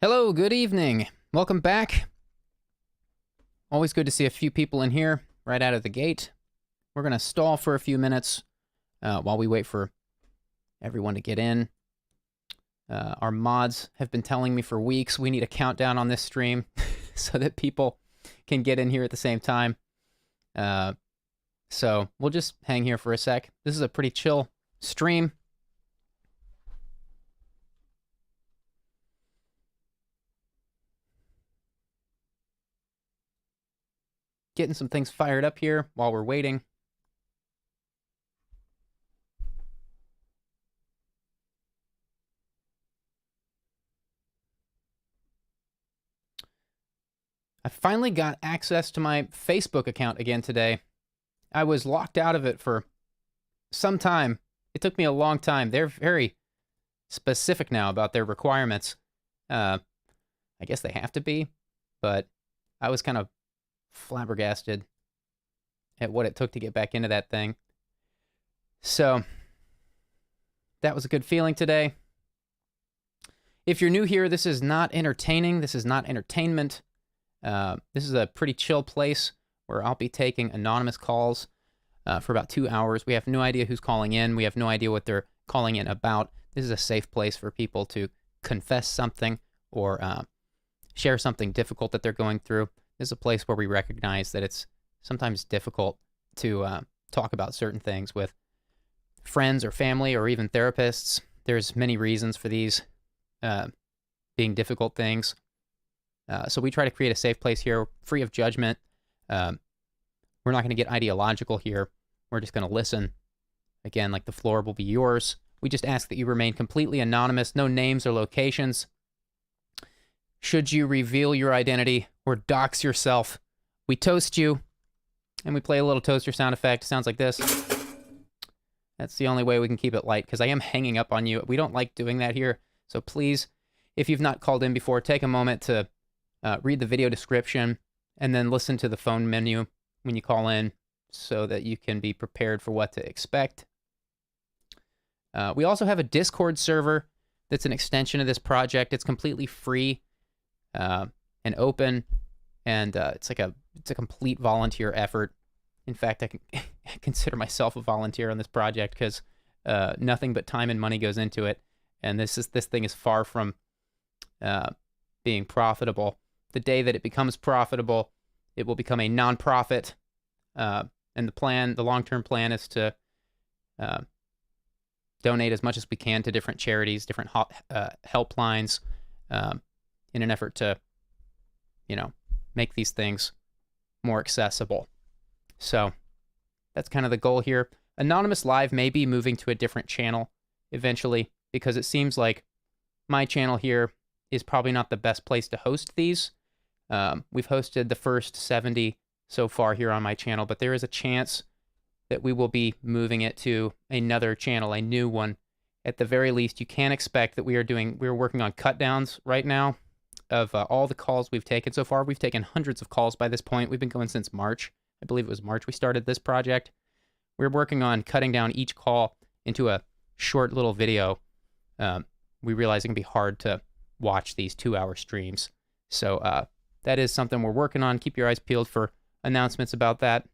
Hello, good evening. Welcome back. Always good to see a few people in here right out of the gate. We're going to stall for a few minutes while we wait for everyone to get in. Our mods have been telling me for weeks we need a countdown on this stream so that people can get in here at the same time. So we'll just hang here for a sec. This is a pretty chill stream. Getting some things fired up here while we're waiting. I finally got access to my Facebook account again today. I was locked out of it for some time. It took me a long time. They're very specific now about their requirements. I guess they have to be, but I was kind of flabbergasted at what it took to get back into that thing. So that was a good feeling today. If you're new here, this is not entertaining. This is not entertainment. This is a pretty chill place where I'll be taking anonymous calls for about 2 hours. We have no idea who's calling in. We have no idea what they're calling in about. This is a safe place for people to confess something or share something difficult that they're going through. This is a place where we recognize that it's sometimes difficult to talk about certain things with friends or family or even therapists. There's many reasons for these being difficult things. So we try to create a safe place here, free of judgment. We're not going to get ideological here. We're just going to listen. Again, like the floor will be yours. We just ask that you remain completely anonymous, no names or locations. Should you reveal your identity or dox yourself, we toast you, and we play a little toaster sound effect. It sounds like this. That's the only way we can keep it light, because I am hanging up on you. We don't like doing that here. So please, if you've not called in before, take a moment to read the video description and then listen to the phone menu when you call in so that you can be prepared for what to expect. We also have a Discord server that's an extension of this project. It's completely free and open, and it's a complete volunteer effort. In fact, I can consider myself a volunteer on this project because nothing but time and money goes into it, and this thing is far from being profitable. The day that it becomes profitable, it will become a nonprofit, and the long-term plan is to donate as much as we can to different charities, different helplines, in an effort to, make these things more accessible. So that's kind of the goal here. Anonymous Live may be moving to a different channel eventually, because it seems like my channel here is probably not the best place to host these. We've hosted the first 70 so far here on my channel, but there is a chance that we will be moving it to another channel, a new one. At the very least, you can expect that we're working on cut downs right now of all the calls we've taken so far. We've taken hundreds of calls by this point. We've been going since March. I believe it was March we started this project. We're working on cutting down each call into a short little video. We realize it can be hard to watch these 2-hour streams. So that is something we're working on. Keep your eyes peeled for announcements about that.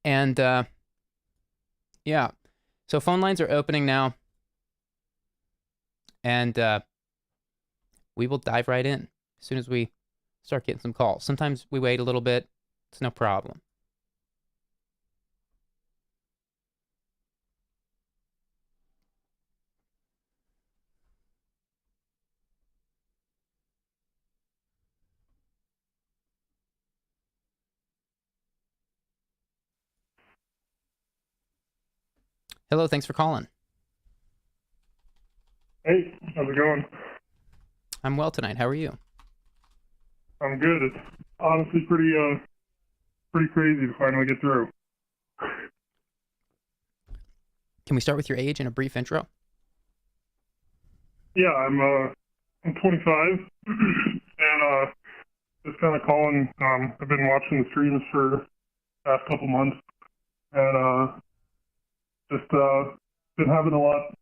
And yeah, so phone lines are opening now. And we will dive right in as soon as we start getting some calls. Sometimes we wait a little bit. It's no problem. Hello, thanks for calling. Hey, how's it going? I'm well tonight. How are you? I'm good. It's honestly pretty crazy to finally get through. Can we start with your age and a brief intro? Yeah, I'm 25, and just kind of calling. I've been watching the streams for the past couple months, and just been having a lot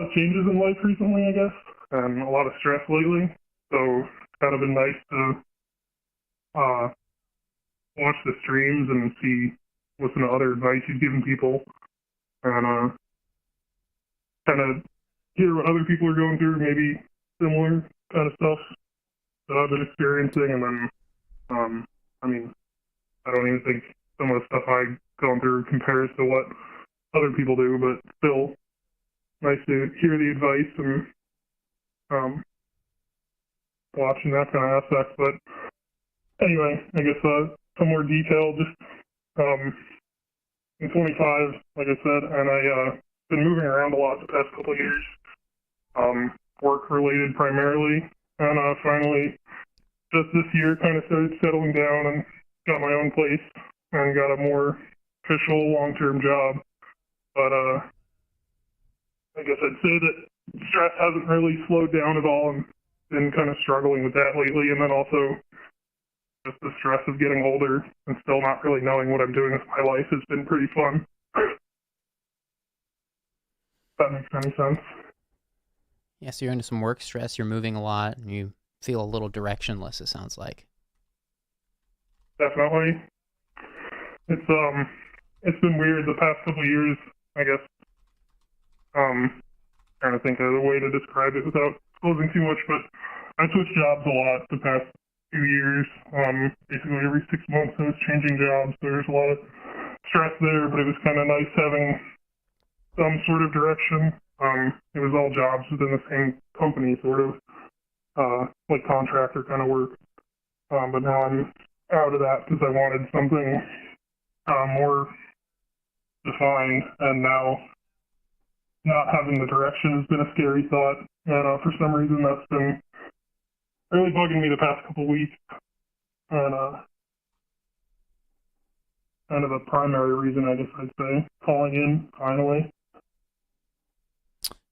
of changes in life recently, I guess. and a lot of stress lately. So it's kind of been nice to watch the streams and listen to other advice he's giving people, and kind of hear what other people are going through, maybe similar kind of stuff that I've been experiencing. And then, I mean, I don't even think some of the stuff I've gone through compares to what other people do, but still nice to hear the advice and watching that kind of aspect. But anyway, I guess some more detail, just I'm 25, like I said, and I been moving around a lot the past couple of years, work related primarily, and finally just this year kind of started settling down and got my own place and got a more official long-term job. But I guess I'd say that stress hasn't really slowed down at all, and been kind of struggling with that lately. And then also just the stress of getting older and still not really knowing what I'm doing with my life has been pretty fun. If that makes any sense. Yeah, so you're into some work stress, you're moving a lot, and you feel a little directionless, it sounds like. Definitely. It's been weird the past couple of years, I guess. Trying to think of a way to describe it without disclosing too much, but I switched jobs a lot the past 2 years. Basically every 6 months I was changing jobs. There was a lot of stress there, but it was kind of nice having some sort of direction. It was all jobs within the same company, sort of, like contractor kind of work. But now I'm out of that because I wanted something more defined, and now not having the direction has been a scary thought. And for some reason that's been really bugging me the past couple of weeks. And kind of a primary reason, I guess I'd say, calling in finally.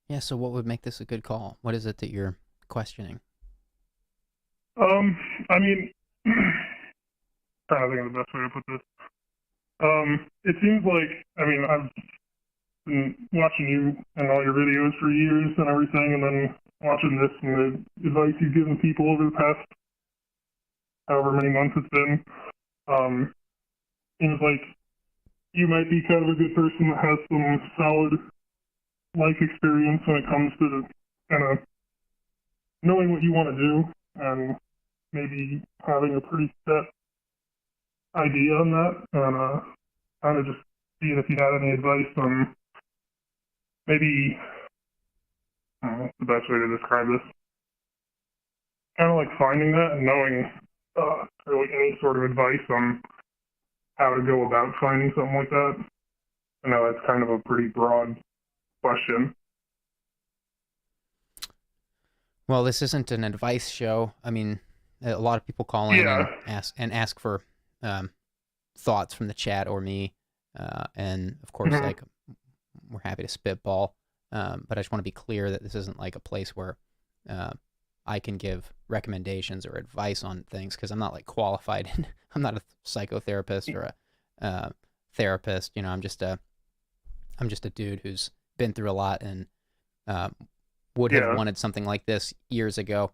Yeah, so what would make this a good call? What is it that you're questioning? I mean, trying to think of the best way to put this. It seems like, I mean, I've been watching you and all your videos for years and everything, and then watching this and the advice you've given people over the past however many months it's been. Seems like you might be kind of a good person that has some solid life experience when it comes to kind of knowing what you want to do and maybe having a pretty set idea on that, and kind of just seeing if you had any advice on maybe, I don't know what's the best way to describe this, kind of like finding that and knowing really any sort of advice on how to go about finding something like that. I know that's kind of a pretty broad question. Well, this isn't an advice show. I mean, a lot of people call in and ask for thoughts from the chat or me, and of course, like, we're happy to spitball. But I just want to be clear that this isn't like a place where I can give recommendations or advice on things, because I'm not like qualified. I'm not a psychotherapist or a therapist. You know, I'm just a dude who's been through a lot and would have wanted something like this years ago.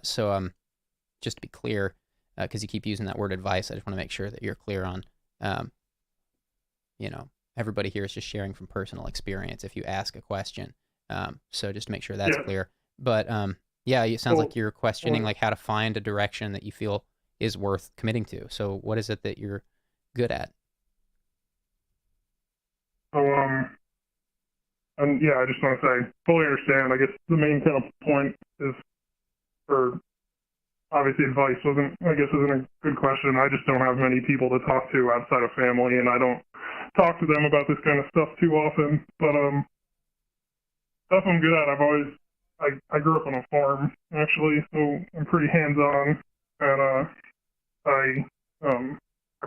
So just to be clear, because you keep using that word advice, I just want to make sure that you're clear on, you know, everybody here is just sharing from personal experience if you ask a question. So just to make sure that's clear. But yeah, it sounds like you're questioning like how to find a direction that you feel is worth committing to. So what is it that you're good at? And yeah, I just want to say, fully understand. I guess the main kind of point is, for obviously advice isn't a good question. I just don't have many people to talk to outside of family, and I don't talk to them about this kind of stuff too often. But stuff I'm good at. I grew up on a farm, actually, so I'm pretty hands-on, and my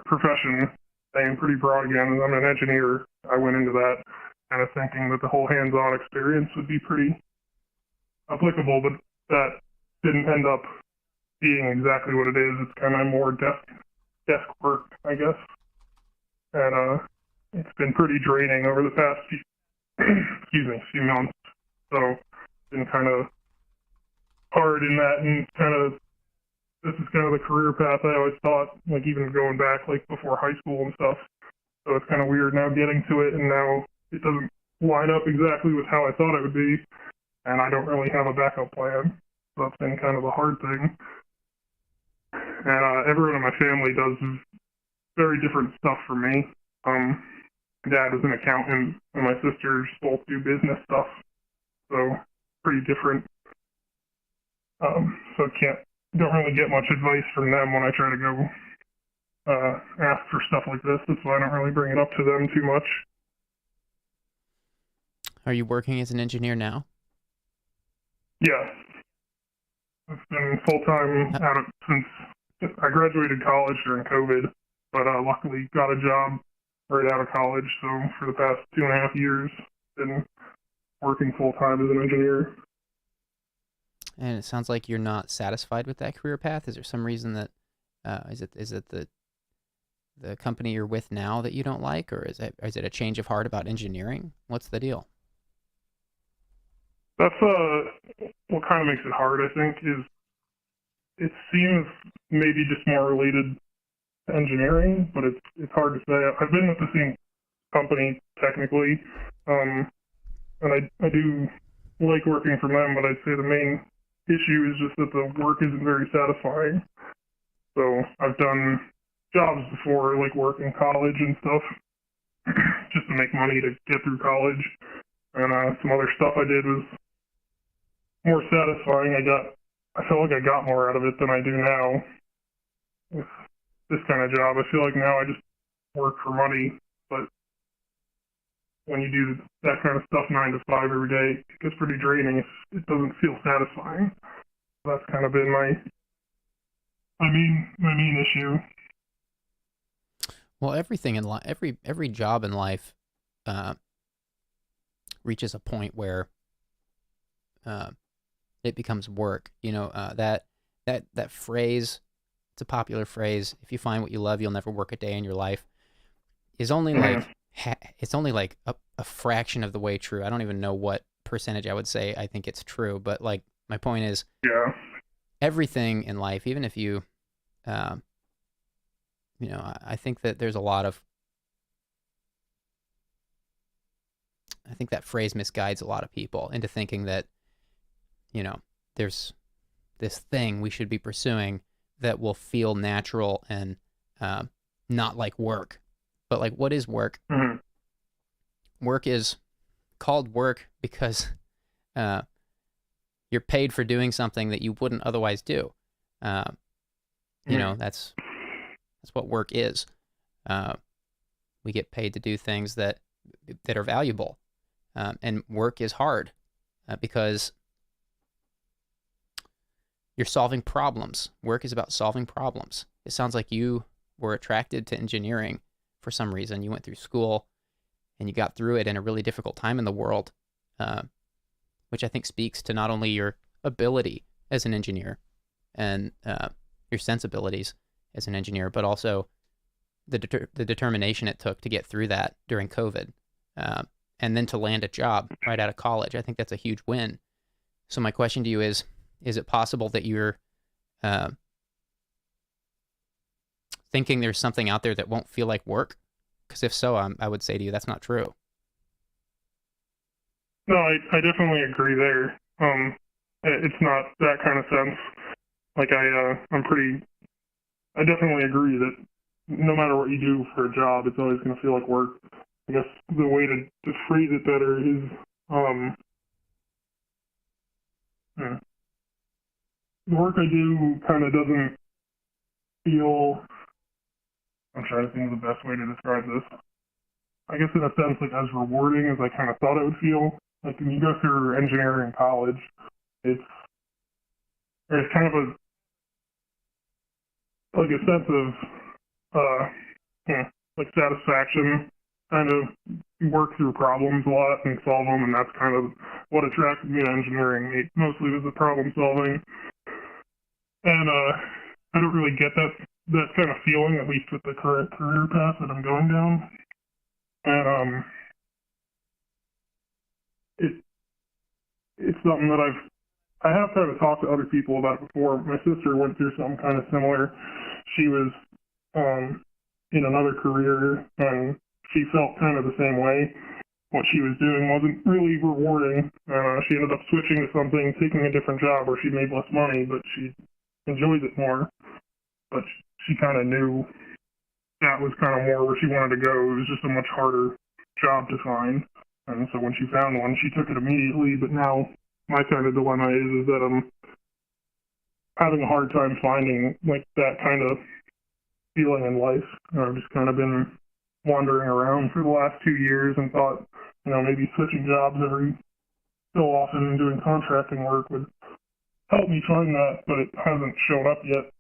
profession, staying pretty broad again, I'm an engineer. I went into that kind of thinking that the whole hands-on experience would be pretty applicable, but that didn't end up being exactly what it is. It's kind of more desk work, I guess, and it's been pretty draining over the past few months. So been kind of hard in that, and this is kind of the career path I always thought, like even going back like before high school and stuff. So it's kind of weird now getting to it, and now it doesn't line up exactly with how I thought it would be, and I don't really have a backup plan. So that's been kind of a hard thing. And everyone in my family does very different stuff from me. My dad is an accountant, and my sisters both do business stuff, so pretty different. So don't really get much advice from them when I try to go ask for stuff like this. That's why I don't really bring it up to them too much. Are you working as an engineer now? Yeah. I've been full-time at it since I graduated college during COVID, but luckily got a job right out of college. So for the past 2.5 years, been working full-time as an engineer. And it sounds like you're not satisfied with that career path. Is there some reason that is it the company you're with now that you don't like, or is it a change of heart about engineering? What's the deal? That's what kind of makes it hard, I think, is it seems maybe just more related to engineering, but it's hard to say. I've been with the same company technically, and I do like working for them, but I'd say the main issue is just that the work isn't very satisfying. So I've done jobs before, like work in college and stuff, just to make money to get through college. And some other stuff I did was more satisfying. I feel like I got more out of it than I do now with this kind of job. I feel like now I just work for money, but when you do that kind of stuff 9 to 5 every day, it gets pretty draining. It doesn't feel satisfying. That's kind of been my main issue. Well, everything in life, every job in life, reaches a point where it becomes work. You know, that phrase, it's a popular phrase. If you find what you love, you'll never work a day in your life. Is only like it's only like a fraction of the way true. I don't even know what percentage I would say I think it's true, but like my point is, yeah, everything in life, even if you, I think that there's a lot of, I think that phrase misguides a lot of people into thinking that, there's this thing we should be pursuing that will feel natural and not like work. But like, what is work? Mm-hmm. Work is called work because you're paid for doing something that you wouldn't otherwise do. That's what work is. We get paid to do things that are valuable, and work is hard because you're solving problems. Work is about solving problems. It sounds like you were attracted to engineering for some reason. You went through school and you got through it in a really difficult time in the world, which I think speaks to not only your ability as an engineer and your sensibilities as an engineer, but also the determination it took to get through that during COVID, and then to land a job right out of college. I think that's a huge win. So my question to you is it possible that you're thinking there's something out there that won't feel like work? Because if so, I would say to you, that's not true. No, I definitely agree there. It's not that kind of sense. Like I definitely agree that no matter what you do for a job, it's always going to feel like work. I guess the way to phrase it better is, the work I do kind of doesn't feel, I'm trying to think of the best way to describe this. I guess in a sense, like as rewarding as I kind of thought it would feel. Like when you go through engineering in college, there's kind of a sense of like satisfaction. Kind of work through problems a lot and solve them, and that's kind of what attracted me to engineering. Mostly was the problem solving, and I don't really get that kind of feeling, at least with the current career path that I'm going down. And it's something that I've I have tried to talk to other people about it before. My sister went through something kind of similar. She was in another career, and she felt kind of the same way. What she was doing wasn't really rewarding. She ended up switching to something, taking a different job where she made less money, but she enjoyed it more. But she kind of knew that was kind of more where she wanted to go. It was just a much harder job to find. And so when she found one, she took it immediately. But now my kind of dilemma is that I'm having a hard time finding like that kind of feeling in life. I've just kind of been wandering around for the last 2 years and thought, maybe switching jobs every so often and doing contracting work would help me find that, but it hasn't showed up yet.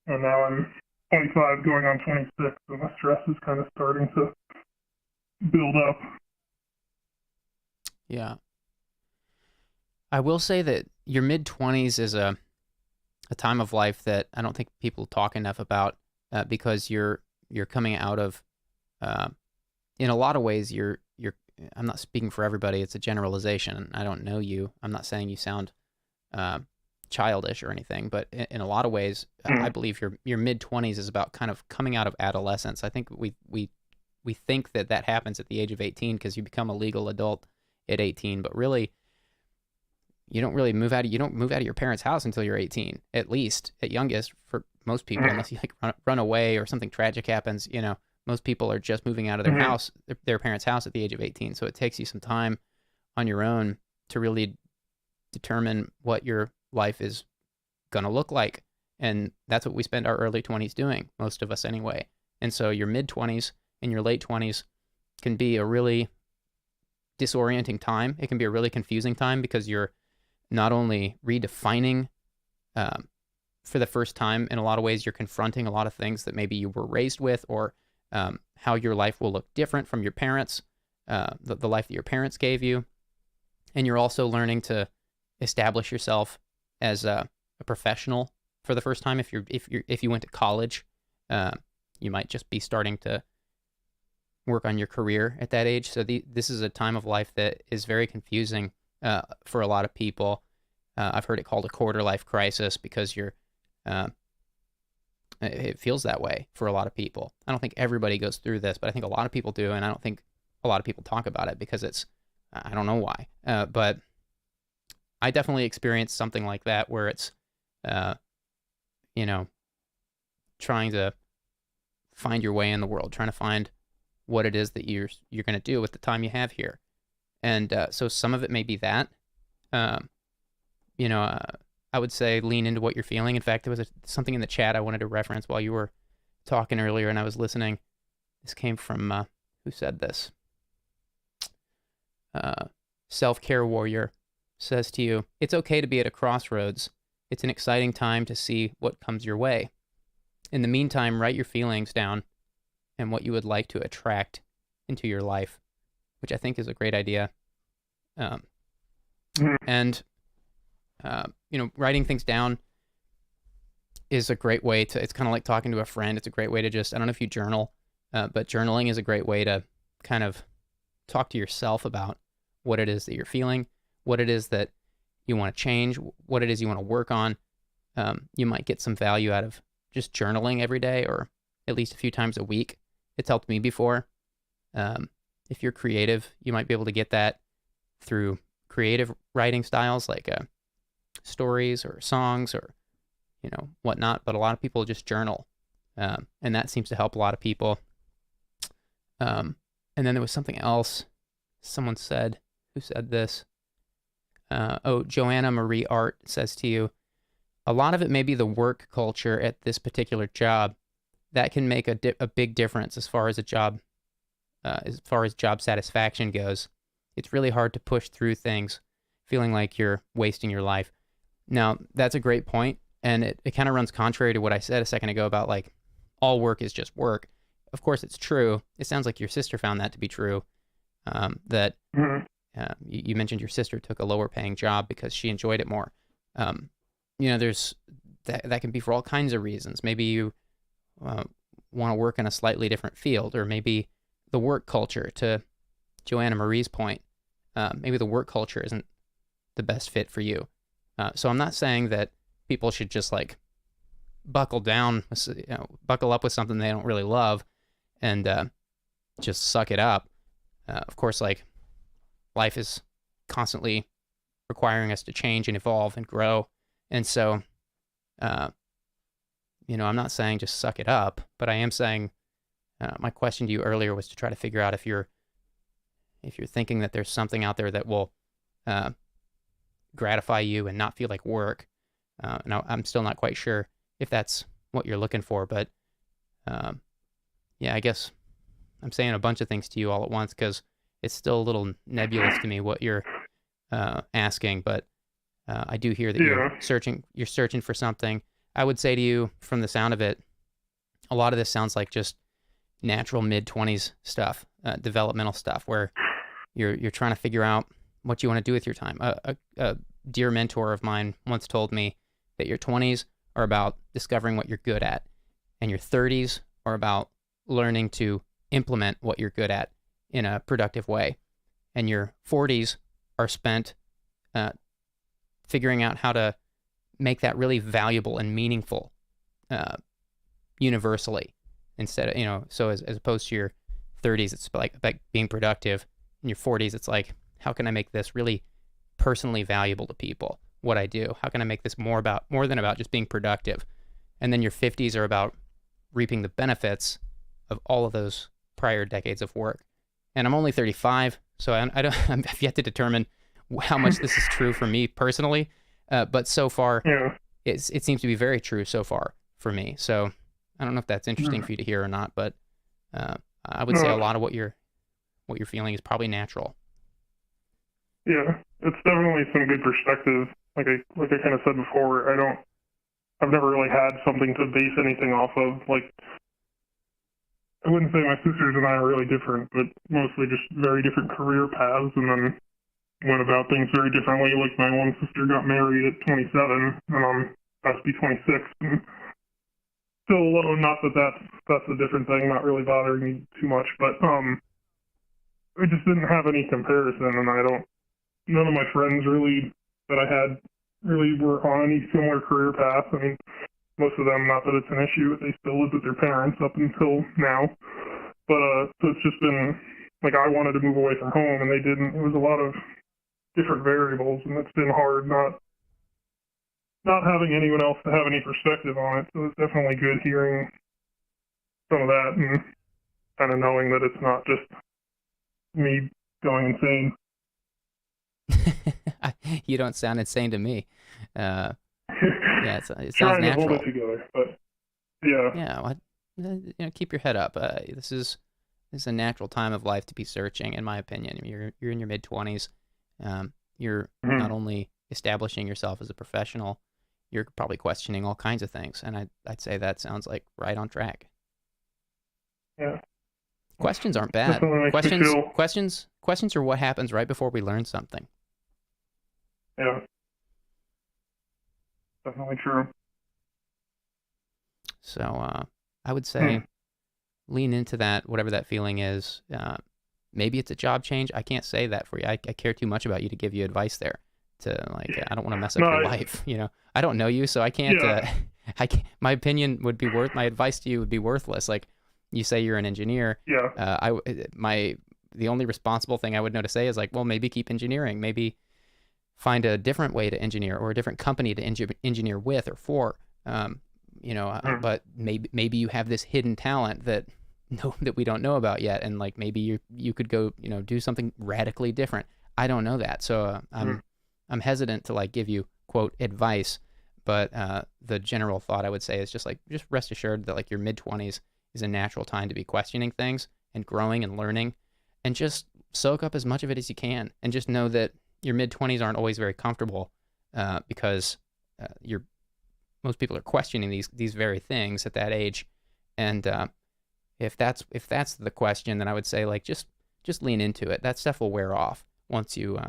And now I'm 25 going on 26, and the stress is kind of starting to build up. Yeah. I will say that your mid-20s is a time of life that I don't think people talk enough about because you're coming out of, in a lot of ways, you're. I'm not speaking for everybody. It's a generalization. I don't know you. I'm not saying you sound childish or anything, but in a lot of ways, I believe your mid-20s is about kind of coming out of adolescence. I think we think that happens at the age of 18 because you become a legal adult at 18, but really, you don't move out of your parents' house until you're 18, at least at youngest for most people, unless you like run away or something tragic happens. Most people are just moving out of their house, their parents' house at the age of 18. So it takes you some time on your own to really determine what your life is going to look like. And that's what we spend our early 20s doing, most of us anyway. And so your mid-20s and your late 20s can be a really disorienting time. It can be a really confusing time because you're not only redefining for the first time, in a lot of ways, you're confronting a lot of things that maybe you were raised with, or how your life will look different from your parents, the life that your parents gave you. And you're also learning to establish yourself as a professional for the first time. If you went to college, you might just be starting to work on your career at that age. So this is a time of life that is very confusing for a lot of people. I've heard it called a quarter life crisis because it feels that way for a lot of people. I don't think everybody goes through this, but I think a lot of people do, and I don't think a lot of people talk about it because I don't know why. But I definitely experienced something like that where it's, trying to find your way in the world, trying to find what it is that you're going to do with the time you have here. And so some of it may be that. I would say lean into what you're feeling. In fact, there was something in the chat I wanted to reference while you were talking earlier and I was listening. This came from, who said this? Self-Care Warrior says to you, it's okay to be at a crossroads. It's an exciting time to see what comes your way. In the meantime, write your feelings down and what you would like to attract into your life, which I think is a great idea. Writing things down is a great way to, it's kind of like talking to a friend. It's a great way to just, I don't know if you journal, but journaling is a great way to kind of talk to yourself about what it is that you're feeling, what it is that you want to change, what it is you want to work on. You might get some value out of just journaling every day or at least a few times a week. It's helped me before. If you're creative, you might be able to get that through creative writing styles like stories or songs or whatnot, but a lot of people just journal, and that seems to help a lot of people. And then there was something else someone said. Who said this? Joanna Marie Art says to you, a lot of it may be the work culture at this particular job that can make a big difference as far as job satisfaction goes. It's really hard to push through things feeling like you're wasting your life. Now, that's a great point, and it kind of runs contrary to what I said a second ago about like all work is just work. Of course, it's true. It sounds like your sister found that to be true. You mentioned your sister took a lower paying job because she enjoyed it more. There's that can be for all kinds of reasons. Maybe you want to work in a slightly different field, or maybe the work culture, to Joanna Marie's point, maybe the work culture isn't the best fit for you. So I'm not saying that people should just like buckle down, buckle up with something they don't really love and just suck it up. Of course, like life is constantly requiring us to change and evolve and grow. And so, I'm not saying just suck it up, but I am saying my question to you earlier was to try to figure out if you're thinking that there's something out there that will gratify you and not feel like work. And I'm still not quite sure if that's what you're looking for, but I guess I'm saying a bunch of things to you all at once because it's still a little nebulous to me what you're asking, but I do hear that you're searching for something. I would say to you, from the sound of it, a lot of this sounds like just natural mid-20s stuff, developmental stuff, where you're trying to figure out what you want to do with your time. A dear mentor of mine once told me that your 20s are about discovering what you're good at, and your 30s are about learning to implement what you're good at in a productive way, and your 40s are spent figuring out how to make that really valuable and meaningful universally, instead of, so as opposed to your 30s, it's like being productive. In your 40s, it's like, how can I make this really personally valuable to people, what I do? How can I make this more than about just being productive? And then your 50s are about reaping the benefits of all of those prior decades of work. And I'm only 35, so I've yet to determine how much this is true for me personally. But so far, it seems to be very true so far for me. So I don't know if that's interesting for you to hear or not, but I would say a lot of what you're feeling is probably natural. Yeah, it's definitely some good perspective. Like I kind of said before, I've never really had something to base anything off of. Like, I wouldn't say my sisters and I are really different, but mostly just very different career paths, and then went about things very differently. Like, my one sister got married at 27, and I'm about to be 26, and still alone. Not that that's a different thing, not really bothering me too much, but I just didn't have any comparison, and none of my friends really that I had really were on any similar career path. I mean, most of them, not that it's an issue, they still lived with their parents up until now. But so it's just been, like, I wanted to move away from home, and they didn't. It was a lot of different variables, and it's been hard not having anyone else to have any perspective on it. So it's definitely good hearing some of that and kind of knowing that it's not just me going insane. You don't sound insane to me. Yeah, it sounds trying natural. To hold it together, but yeah. Yeah, well, keep your head up. This is a natural time of life to be searching, in my opinion. You're in your mid-20s. You're not only establishing yourself as a professional, you're probably questioning all kinds of things, and I'd say that sounds like right on track. Yeah. Questions aren't bad. Questions are what happens right before we learn something. Yeah. Definitely true. So I would say lean into that, whatever that feeling is. Maybe it's a job change. I can't say that for you. I care too much about you to give you advice there. I don't want to mess up your life. I don't know you, so I can't. My opinion would be my advice to you would be worthless. Like, you say you're an engineer. Yeah. The only responsible thing I would know to say is, like, well, maybe keep engineering. Maybe find a different way to engineer, or a different company to engineer with or for. But maybe you have this hidden talent that we don't know about yet, and like maybe you could go do something radically different. I don't know that, so I'm hesitant to like give you quote advice, but the general thought I would say is just rest assured that like your mid-20s is a natural time to be questioning things and growing and learning, and just soak up as much of it as you can, and just know that your mid-20s aren't always very comfortable because most people are questioning these very things at that age, and if that's the question, then I would say like just lean into it. That stuff will wear off once you.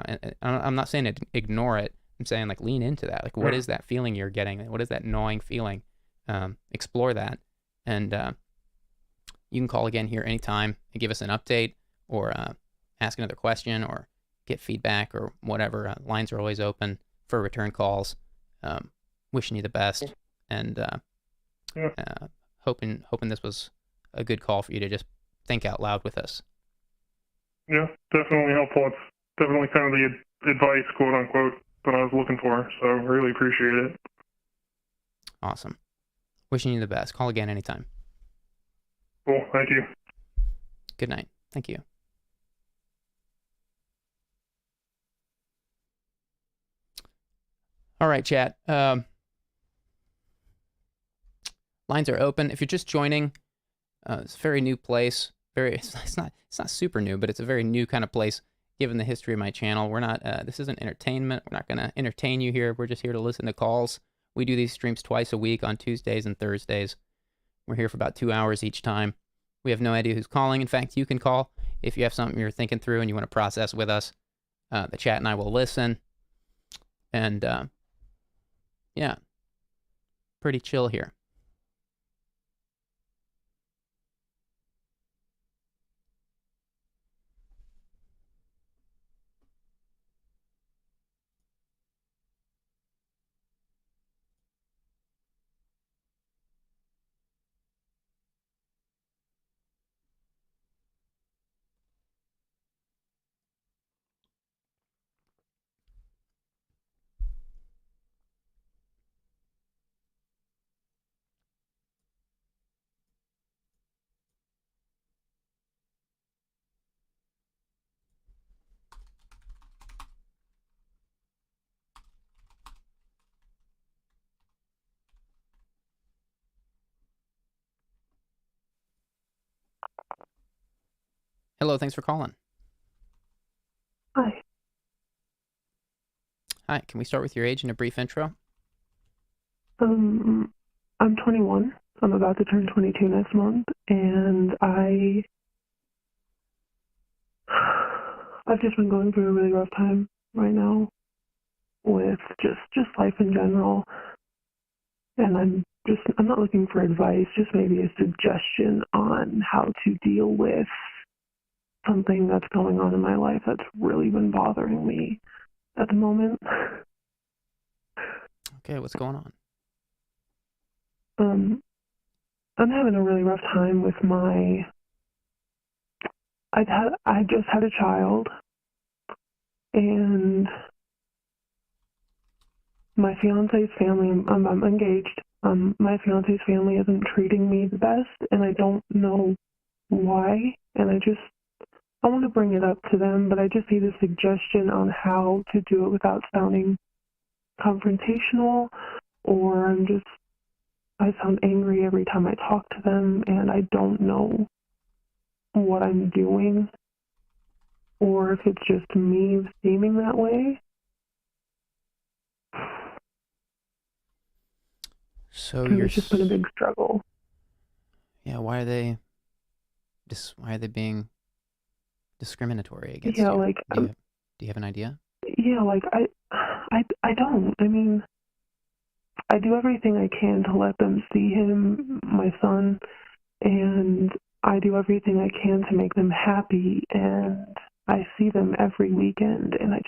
I'm not saying ignore it. I'm saying like lean into that. Like, what is that feeling you're getting? What is that gnawing feeling? Explore that, and you can call again here anytime and give us an update, or ask another question, or get feedback, or whatever. Lines are always open. for return calls. Wishing you the best, and hoping this was a good call for you to just think out loud with us. Yeah, definitely helpful. It's definitely kind of the advice, quote unquote, that I was looking for. So I really appreciate it. Awesome. Wishing you the best. Call again anytime. Cool. Thank you. Good night. Thank you. All right, chat. Lines are open. If you're just joining, it's a very new place. It's not super new, but it's a very new kind of place given the history of my channel. We're not. This isn't entertainment. We're not going to entertain you here. We're just here to listen to calls. We do these streams twice a week on Tuesdays and Thursdays. We're here for about 2 hours each time. We have no idea who's calling. In fact, you can call if you have something you're thinking through and you want to process with us. The chat and I will listen. And yeah, pretty chill here. Hello, thanks for calling. Hi. Hi, can we start with your age and a brief intro? I'm 21. I'm about to turn 22 next month, and I've just been going through a really rough time right now with just life in general. And I'm not looking for advice, just maybe a suggestion on how to deal with something that's going on in my life that's really been bothering me at the moment. Okay, what's going on? I'm having a really rough time with I just had a child, and my fiance's family, I'm engaged. My fiance's family isn't treating me the best, and I don't know why, and I want to bring it up to them, but I just need a suggestion on how to do it without sounding confrontational, or I sound angry every time I talk to them, and I don't know what I'm doing, or if it's just me seeming that way. So it's just been a big struggle. Yeah, why are they being discriminatory against you? Yeah, like do you have an idea? Yeah, like I don't. I mean, I do everything I can to let them see him, my son, and I do everything I can to make them happy, and I see them every weekend, and I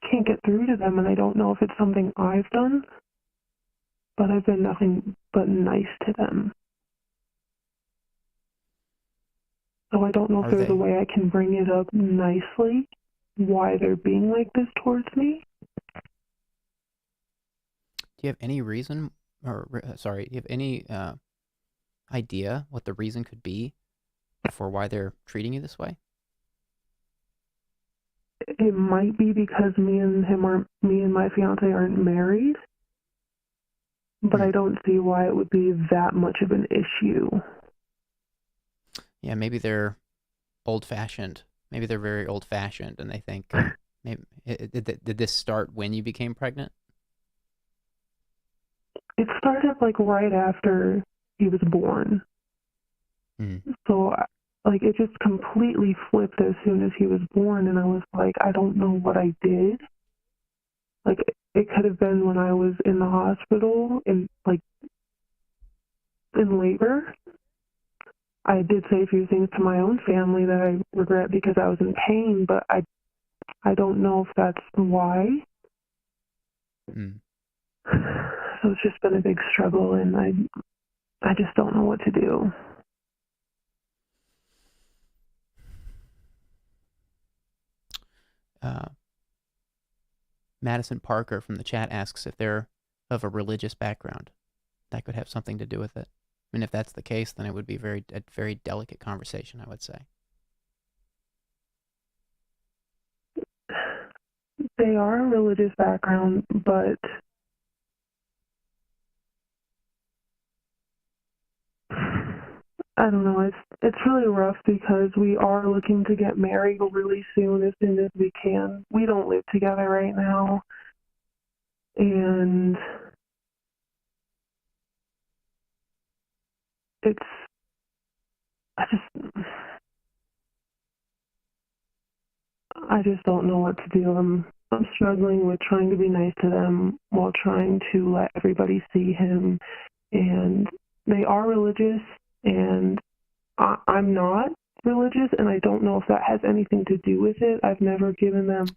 can't get through to them, and I don't know if it's something I've done, but I've been nothing but nice to them. So I don't know if there's a way I can bring it up nicely, why they're being like this towards me. Do you have any reason, or sorry, do you have any idea what the reason could be for why they're treating you this way? It might be because me and my fiance aren't married, but I don't see why it would be that much of an issue. Yeah, maybe they're old-fashioned. Maybe they're very old-fashioned, and they think, maybe did this start when you became pregnant? It started like right after he was born. So like it just completely flipped as soon as he was born, and I was like, I don't know what I did. Like it could have been when I was in the hospital in labor. I did say a few things to my own family that I regret because I was in pain, but I don't know if that's why. Mm. So it's just been a big struggle, and I just don't know what to do. Madison Parker from the chat asks if they're of a religious background. That could have something to do with it. I mean, if that's the case, then it would be a very delicate conversation, I would say. They are a religious background, but I don't know. It's really rough because we are looking to get married really soon, as soon as we can. We don't live together right now, and I just don't know what to do. I'm struggling with trying to be nice to them while trying to let everybody see him. And they are religious, and I'm not religious, and I don't know if that has anything to do with it. I've never given them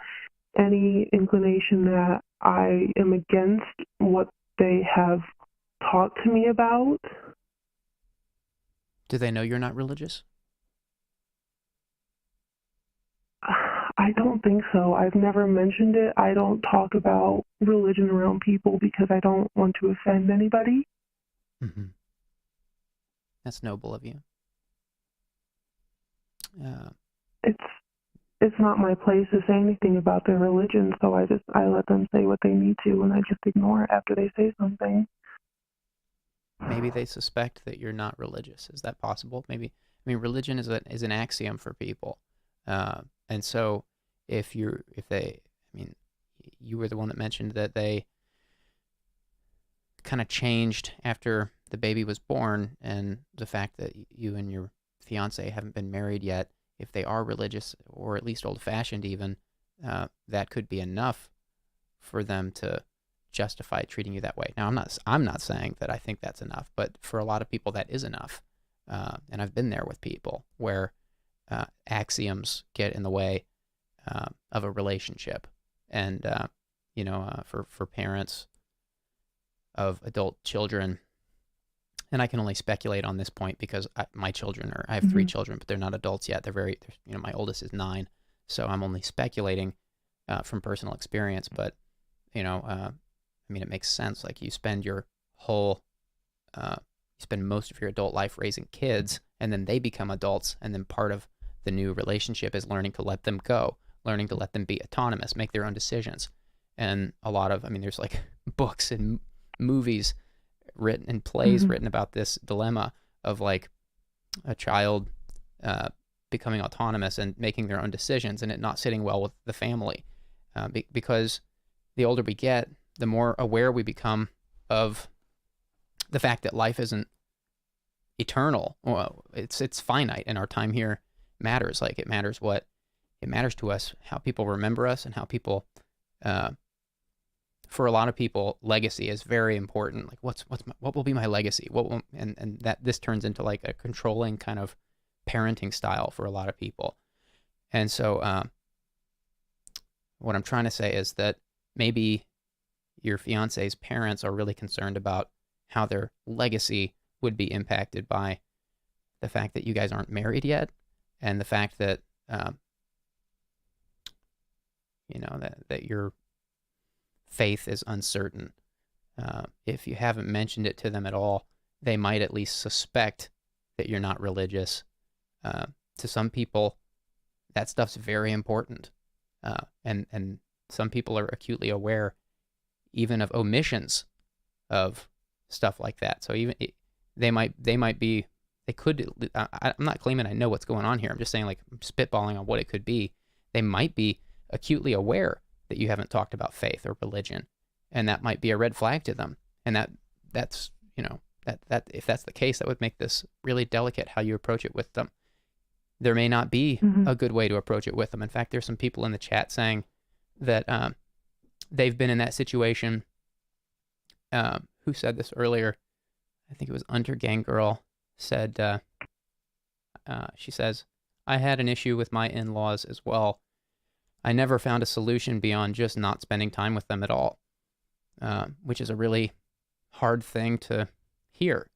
any inclination that I am against what they have taught to me about. Do they know you're not religious? I don't think so. I've never mentioned it. I don't talk about religion around people because I don't want to offend anybody. Mm-hmm. That's noble of you. It's not my place to say anything about their religion, so I let them say what they need to, and I just ignore it after they say something. Maybe they suspect that you're not religious. Is that possible? Maybe. I mean, religion is an axiom for people, and so you were the one that mentioned that they kind of changed after the baby was born, and the fact that you and your fiance haven't been married yet. If they are religious, or at least old-fashioned even, that could be enough for them to justify treating you that way. Now, I'm not saying that I think that's enough, but for a lot of people that is enough. And I've been there with people where axioms get in the way of a relationship. And, for parents of adult children, and I can only speculate on this point because I have 3 children, but they're not adults yet. My oldest is 9, so I'm only speculating from personal experience. But, it makes sense. Like you spend most of your adult life raising kids, and then they become adults, and then part of the new relationship is learning to let them go, learning to let them be autonomous, make their own decisions. And there's like books and movies written and plays written about this dilemma of like a child becoming autonomous and making their own decisions, and it not sitting well with the family, because the older we get, the more aware we become of the fact that life isn't eternal. Well, it's finite, and our time here matters. Like it matters to us, how people remember us, and how people for a lot of people, legacy is very important. Like, what will be my legacy? And that this turns into like a controlling kind of parenting style for a lot of people. And so, what I'm trying to say is that maybe your fiance's parents are really concerned about how their legacy would be impacted by the fact that you guys aren't married yet, and the fact that that your faith is uncertain. If you haven't mentioned it to them at all, they might at least suspect that you're not religious. To some people, that stuff's very important, and some people are acutely aware even of omissions of stuff like that. So even they could. I'm not claiming I know what's going on here. I'm just saying, like, I'm spitballing on what it could be. They might be acutely aware that you haven't talked about faith or religion, and that might be a red flag to them. And that's that if that's the case, that would make this really delicate how you approach it with them. There may not be a good way to approach it with them. In fact, there's some people in the chat saying that they've been in that situation. Who said this earlier? I think it was Undergang Girl said, she says, I had an issue with my in-laws as well. I never found a solution beyond just not spending time with them at all. which is a really hard thing to hear.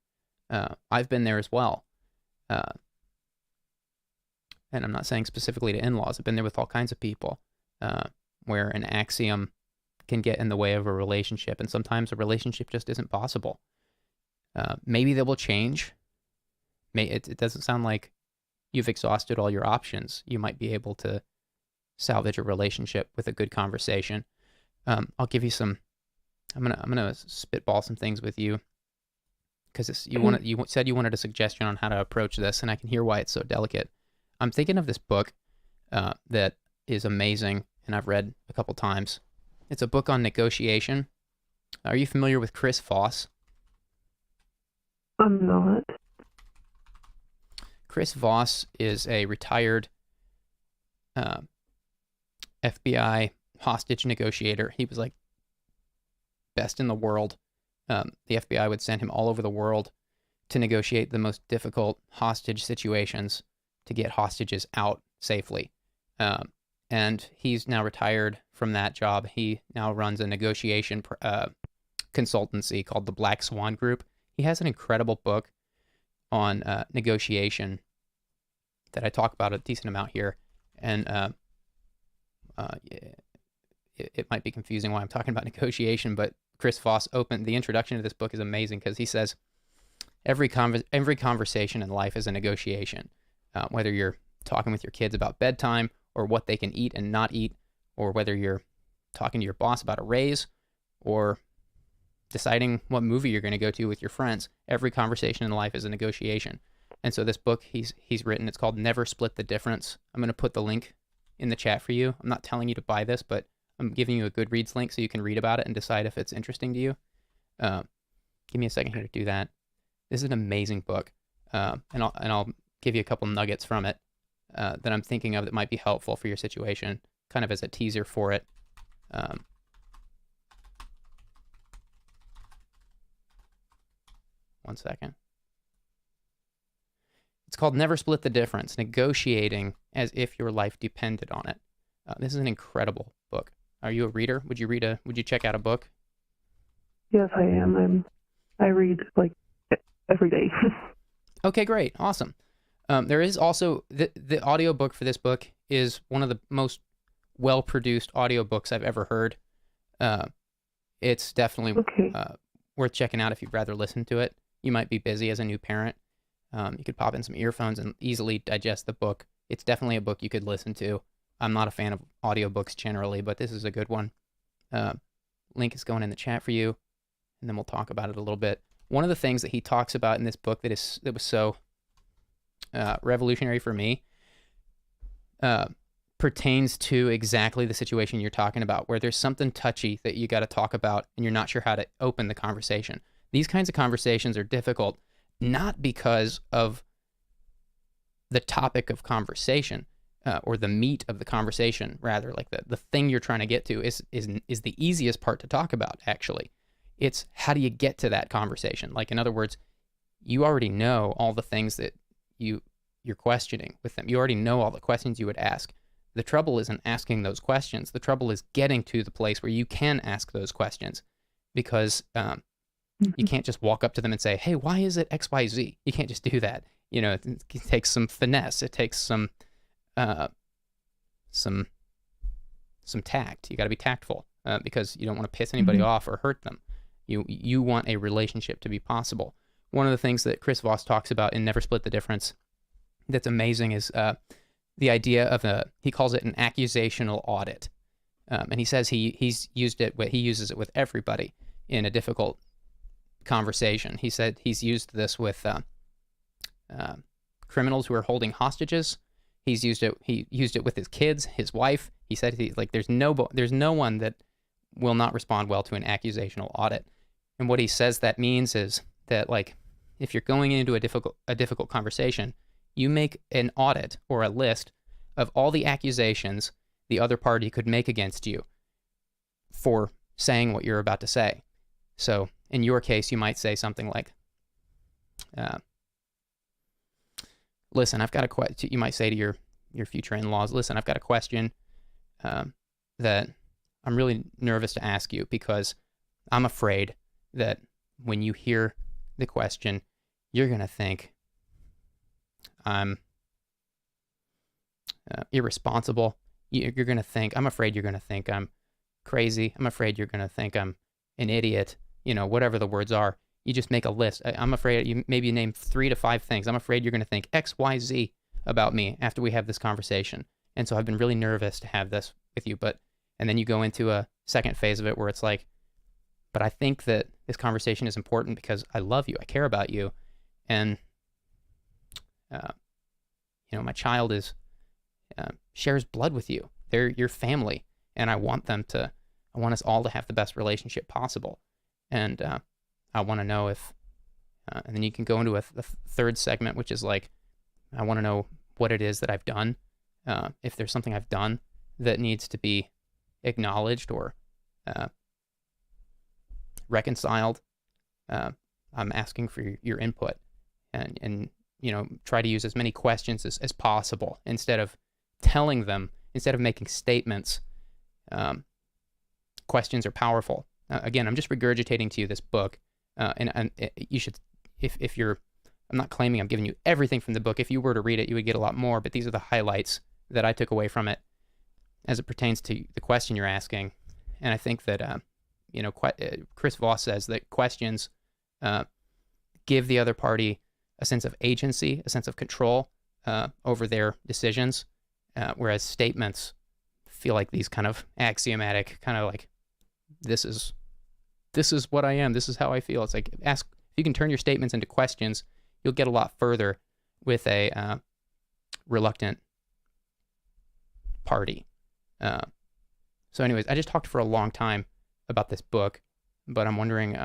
I've been there as well. And I'm not saying specifically to in-laws. I've been there with all kinds of people where an axiom can get in the way of a relationship, and sometimes a relationship just isn't possible. Maybe they will change. It doesn't sound like you've exhausted all your options. You might be able to salvage a relationship with a good conversation. I'll give you some. I'm gonna spitball some things with you because you said you wanted a suggestion on how to approach this, and I can hear why it's so delicate. I'm thinking of this book that is amazing, and I've read a couple times. It's a book on negotiation. Are you familiar with Chris Voss? I'm not. Chris Voss is a retired FBI hostage negotiator. He was like best in the world. The FBI would send him all over the world to negotiate the most difficult hostage situations to get hostages out safely. And he's now retired from that job. He now runs a negotiation consultancy called the Black Swan Group. He has an incredible book on negotiation that I talk about a decent amount here. And it might be confusing why I'm talking about negotiation, but Chris Voss the introduction to this book is amazing because he says every conversation in life is a negotiation. Whether you're talking with your kids about bedtime or what they can eat and not eat, or whether you're talking to your boss about a raise or deciding what movie you're going to go to with your friends, every conversation in life is a negotiation. And so this book he's written, it's called Never Split the Difference. I'm going to put the link in the chat for you. I'm not telling you to buy this, but I'm giving you a Goodreads link so you can read about it and decide if it's interesting to you. Give me a second here to do that. This is an amazing book, and I'll give you a couple nuggets from it that I'm thinking of that might be helpful for your situation, kind of as a teaser for it. One second. It's called Never Split the Difference, Negotiating as if your life depended on it. This is an incredible book. Are you a reader? Would you check out a book? Yes, I am. I read like every day. Okay, great. Awesome. There is also the audiobook for this book is one of the most well-produced audiobooks I've ever heard. It's definitely worth checking out if you'd rather listen to it. You might be busy as a new parent. You could pop in some earphones and easily digest the book. It's definitely a book you could listen to. I'm not a fan of audiobooks generally, but this is a good one. Link is going in the chat for you, and then we'll talk about it a little bit. One of the things that he talks about in this book that was so revolutionary for me pertains to exactly the situation you're talking about, where there's something touchy that you got to talk about and you're not sure how to open the conversation. These kinds of conversations are difficult, not because of the topic of conversation or the meat of the conversation, rather, like the thing you're trying to get to is the easiest part to talk about, actually. It's how do you get to that conversation? Like, in other words, you already know all the things that you're questioning with them. You already know all the questions you would ask. The trouble isn't asking those questions. The trouble is getting to the place where you can ask those questions, because you can't just walk up to them and say, hey, why is it XYZ? You can't just do that. You know, it takes some finesse. It takes some tact. You got to be tactful because you don't want to piss anybody off or hurt them. You want a relationship to be possible. One of the things that Chris Voss talks about in Never Split the Difference that's amazing is the idea of he calls it an accusational audit. And he says he uses it with everybody in a difficult conversation. He said he's used this with criminals who are holding hostages. He used it with his kids, his wife. He said there's no one that will not respond well to an accusational audit. And what he says that means is that, like, if you're going into a difficult conversation, you make an audit or a list of all the accusations the other party could make against you for saying what you're about to say. So in your case, you might say something like, listen, I've got a question. You might say to your future in-laws, listen, I've got a question that I'm really nervous to ask you, because I'm afraid that when you hear the question, you're going to think I'm irresponsible. You're going to think, I'm afraid you're going to think I'm crazy. I'm afraid you're going to think I'm an idiot, whatever the words are. You just make a list. I'm afraid you maybe name 3 to 5 things. I'm afraid you're going to think X, Y, Z about me after we have this conversation. And so I've been really nervous to have this with you. And then you go into a second phase of it where it's like, but I think that this conversation is important because I love you. I care about you. And, my child shares blood with you. They're your family. And I want us all to have the best relationship possible. And I want to know if, and then you can go into a third segment, which is like, I want to know what it is that I've done. If there's something I've done that needs to be acknowledged or reconciled, I'm asking for your input, and try to use as many questions as possible instead of making statements. Questions are powerful. Again, I'm just regurgitating to you this book, and you should, if you're, I'm not claiming I'm giving you everything from the book. If you were to read it, you would get a lot more, but these are the highlights that I took away from it as it pertains to the question you're asking. And I think that, Chris Voss says that questions give the other party a sense of agency, a sense of control over their decisions, whereas statements feel like these kind of axiomatic, kind of like, this is what I am, this is how I feel. It's like, if you can turn your statements into questions, you'll get a lot further with a reluctant party. So anyways, I just talked for a long time about this book, but I'm wondering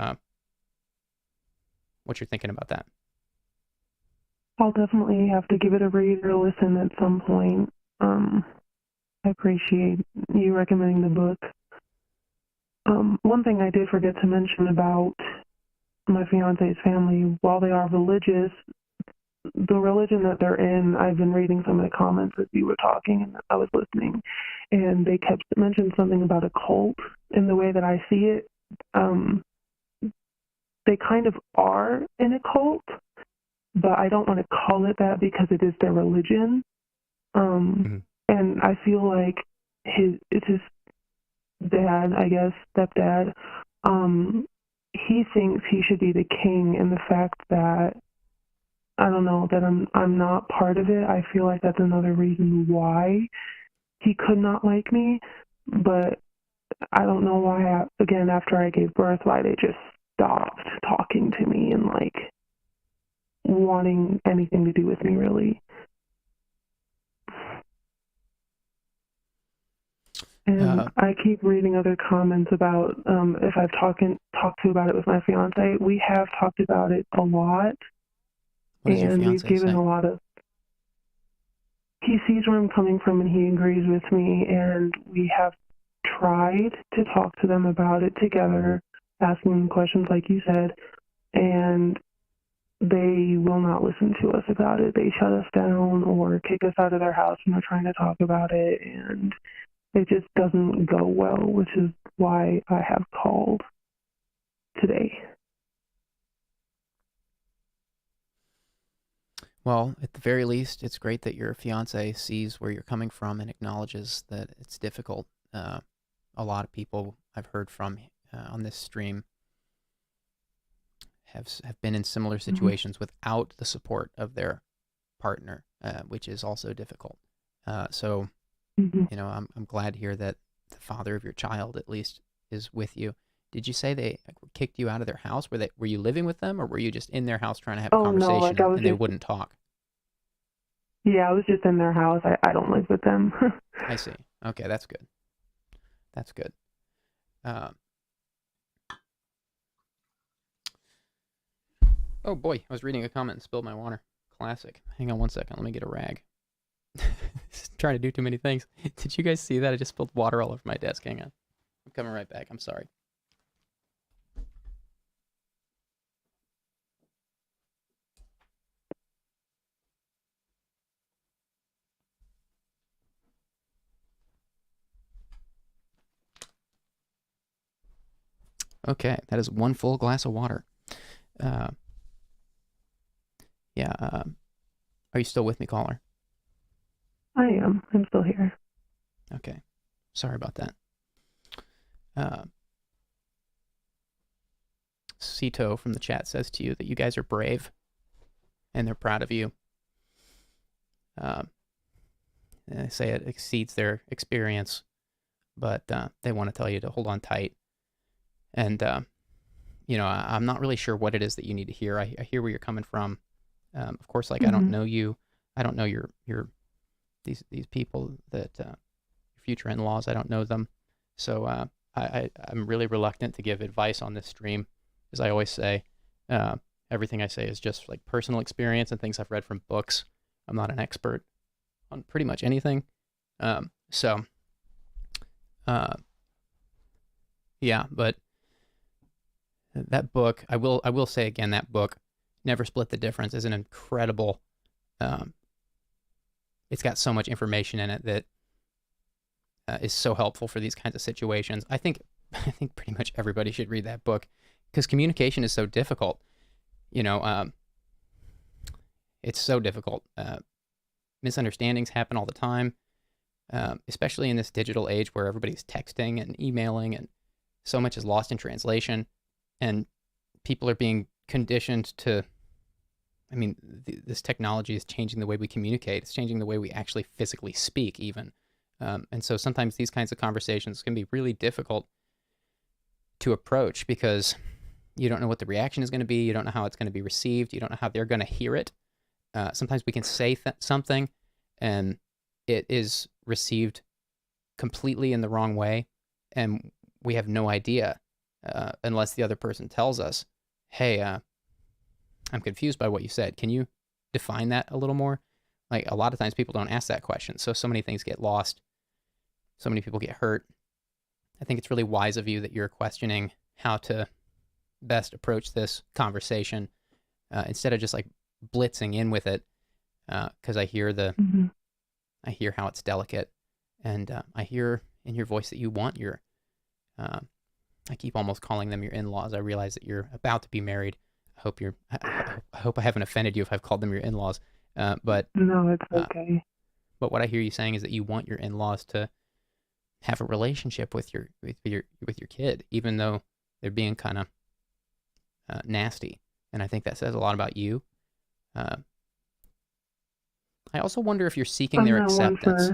what you're thinking about that. I'll definitely have to give it a read or listen at some point. I appreciate you recommending the book. One thing I did forget to mention about my fiance's family, while they are religious, the religion that they're in, I've been reading some of the comments as you were talking and I was listening, and they kept mentioning something about a cult. In the way that I see it, they kind of are in a cult, but I don't want to call it that because it is their religion. And I feel like it's his dad, I guess, stepdad. He thinks he should be the king, and the fact that I don't know that I'm not part of it, I feel like that's another reason why he could not like me. But I don't know why. Again, after I gave birth, why they just stopped talking to me and like wanting anything to do with me, really. And I keep reading other comments about if I've talked to about it with my fiance. We have talked about it a lot, and we've given a lot of. He sees where I'm coming from, and he agrees with me. And we have tried to talk to them about it together, asking them questions like you said, and they will not listen to us about it. They shut us down or kick us out of their house when we're trying to talk about it, and it just doesn't go well, which is why I have called today. Well, at the very least, it's great that your fiance sees where you're coming from and acknowledges that it's difficult. A lot of people I've heard from on this stream have been in similar situations without the support of their partner, which is also difficult. So, I'm glad to hear that the father of your child at least is with you. Did you say they kicked you out of their house? Were you living with them, or were you just in their house trying to have a conversation and they wouldn't talk? Yeah, I was just in their house. I don't live with them. I see. Okay, that's good. That's good. Oh boy, I was reading a comment and spilled my water. Classic. Hang on one second. Let me get a rag. Trying to do too many things. Did you guys see that? I just spilled water all over my desk. Hang on. I'm coming right back. I'm sorry. Okay, that is one full glass of water. Yeah. Are you still with me, caller? I am. I'm still here. Okay. Sorry about that. Cito from the chat says to you that you guys are brave and they're proud of you. They say it exceeds their experience, but they want to tell you to hold on tight. And, I'm not really sure what it is that you need to hear. I hear where you're coming from. Of course, like, I don't know you. I don't know your these people that your future in-laws. I don't know them. So I'm really reluctant to give advice on this stream. As I always say, everything I say is just like personal experience and things I've read from books. I'm not an expert on pretty much anything. Yeah, but that book, I will say again, that book, Never Split the Difference, is an incredible, it's got so much information in it that is so helpful for these kinds of situations. I think pretty much everybody should read that book because communication is so difficult. It's so difficult. Misunderstandings happen all the time, especially in this digital age where everybody's texting and emailing and so much is lost in translation, and people are being conditioned to, this technology is changing the way we communicate. It's changing the way we actually physically speak even. And so sometimes these kinds of conversations can be really difficult to approach because you don't know what the reaction is going to be. You don't know how it's going to be received. You don't know how they're going to hear it. Sometimes we can say something and it is received completely in the wrong way. And we have no idea unless the other person tells us, hey, I'm confused by what you said. Can you define that a little more? Like, a lot of times people don't ask that question. So many things get lost. So many people get hurt. I think it's really wise of you that you're questioning how to best approach this conversation instead of just like blitzing in with it. Because I hear I hear how it's delicate, and I hear in your voice that you want your. I keep almost calling them your in-laws. I realize that you're about to be married. I hope I haven't offended you if I've called them your in-laws. But no, it's okay. But what I hear you saying is that you want your in-laws to have a relationship with your kid, even though they're being kind of nasty. And I think that says a lot about you. I also wonder if you're seeking their acceptance.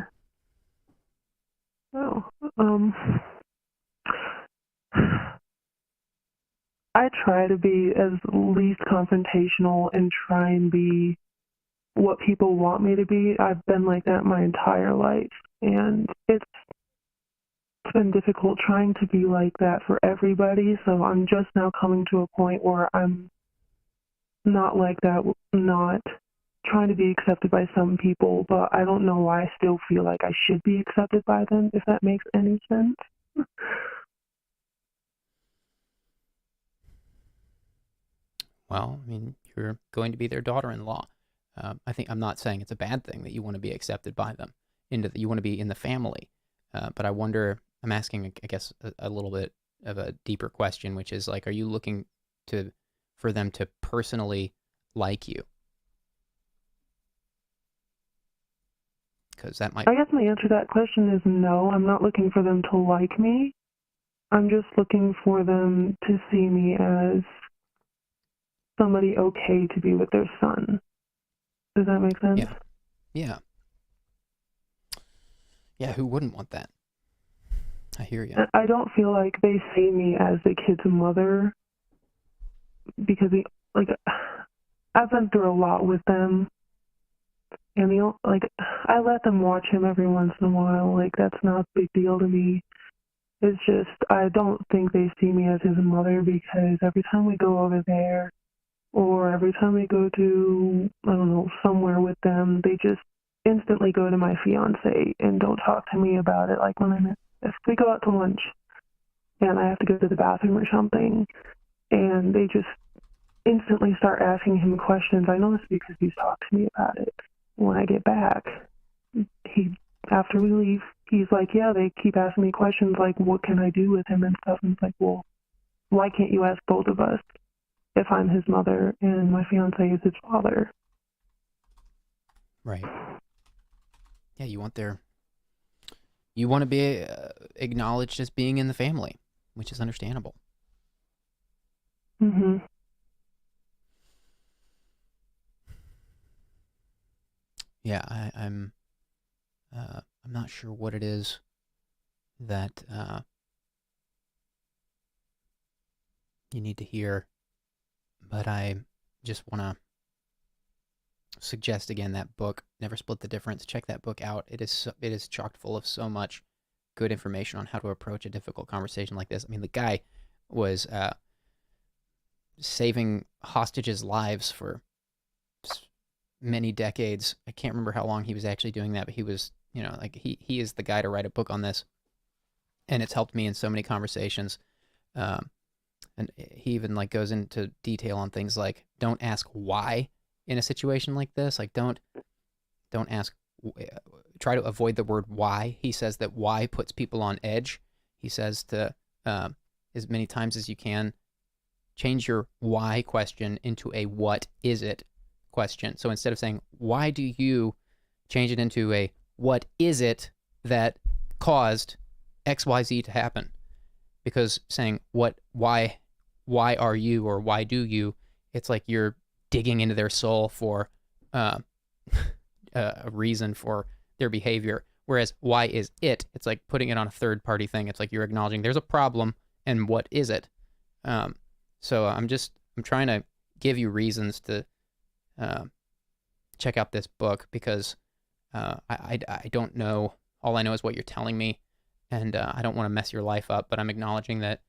I try to be as least confrontational and try and be what people want me to be. I've been like that my entire life, and it's been difficult trying to be like that for everybody. So I'm just now coming to a point where I'm not like that, not trying to be accepted by some people, but I don't know why I still feel like I should be accepted by them, if that makes any sense. Well, you're going to be their daughter-in-law. I'm not saying it's a bad thing that you want to be accepted by them, you want to be in the family. But I wonder, I'm asking, I guess, a little bit of a deeper question, which is like, are you looking for them to personally like you? Because that might... I guess my answer to that question is no. I'm not looking for them to like me. I'm just looking for them to see me as somebody okay to be with their son. Does that make sense? Yeah, who wouldn't want that? I hear you. I don't feel like they see me as the kid's mother because I've been through a lot with them, and I let them watch him every once in a while. Like, that's not a big deal to me. It's just I don't think they see me as his mother because every time we go over there or every time we go to, I don't know, somewhere with them, they just instantly go to my fiance and don't talk to me about it. Like if we go out to lunch and I have to go to the bathroom or something, and they just instantly start asking him questions. I know this because he's talked to me about it. When I get back, after we leave, he's like, yeah, they keep asking me questions like, what can I do with him and stuff. And it's like, well, why can't you ask both of us if I'm his mother and my fiance is his father? Right. Yeah, you want to be acknowledged as being in the family, which is understandable. Mm-hmm. Yeah, I'm not sure what it is that you need to hear, but I just want to suggest again that book, Never Split the Difference. Check that book out. It is chocked full of so much good information on how to approach a difficult conversation like this. I mean, the guy was saving hostages' lives for many decades. I can't remember how long he was actually doing that, but he was, like he is the guy to write a book on this, and it's helped me in so many conversations. And he even like goes into detail on things like don't ask why in a situation like this. Like don't ask. Try to avoid the word why. He says that why puts people on edge. He says to as many times as you can, change your why question into a what is it question. So instead of saying why do you, change it into a what is it that caused XYZ to happen? Because saying why are you or why do you, it's like you're digging into their soul for a reason for their behavior. Whereas why is it? It's like putting it on a third party thing. It's like you're acknowledging there's a problem and what is it? So I'm trying to give you reasons to check out this book because I don't know. All I know is what you're telling me, and I don't want to mess your life up, but I'm acknowledging that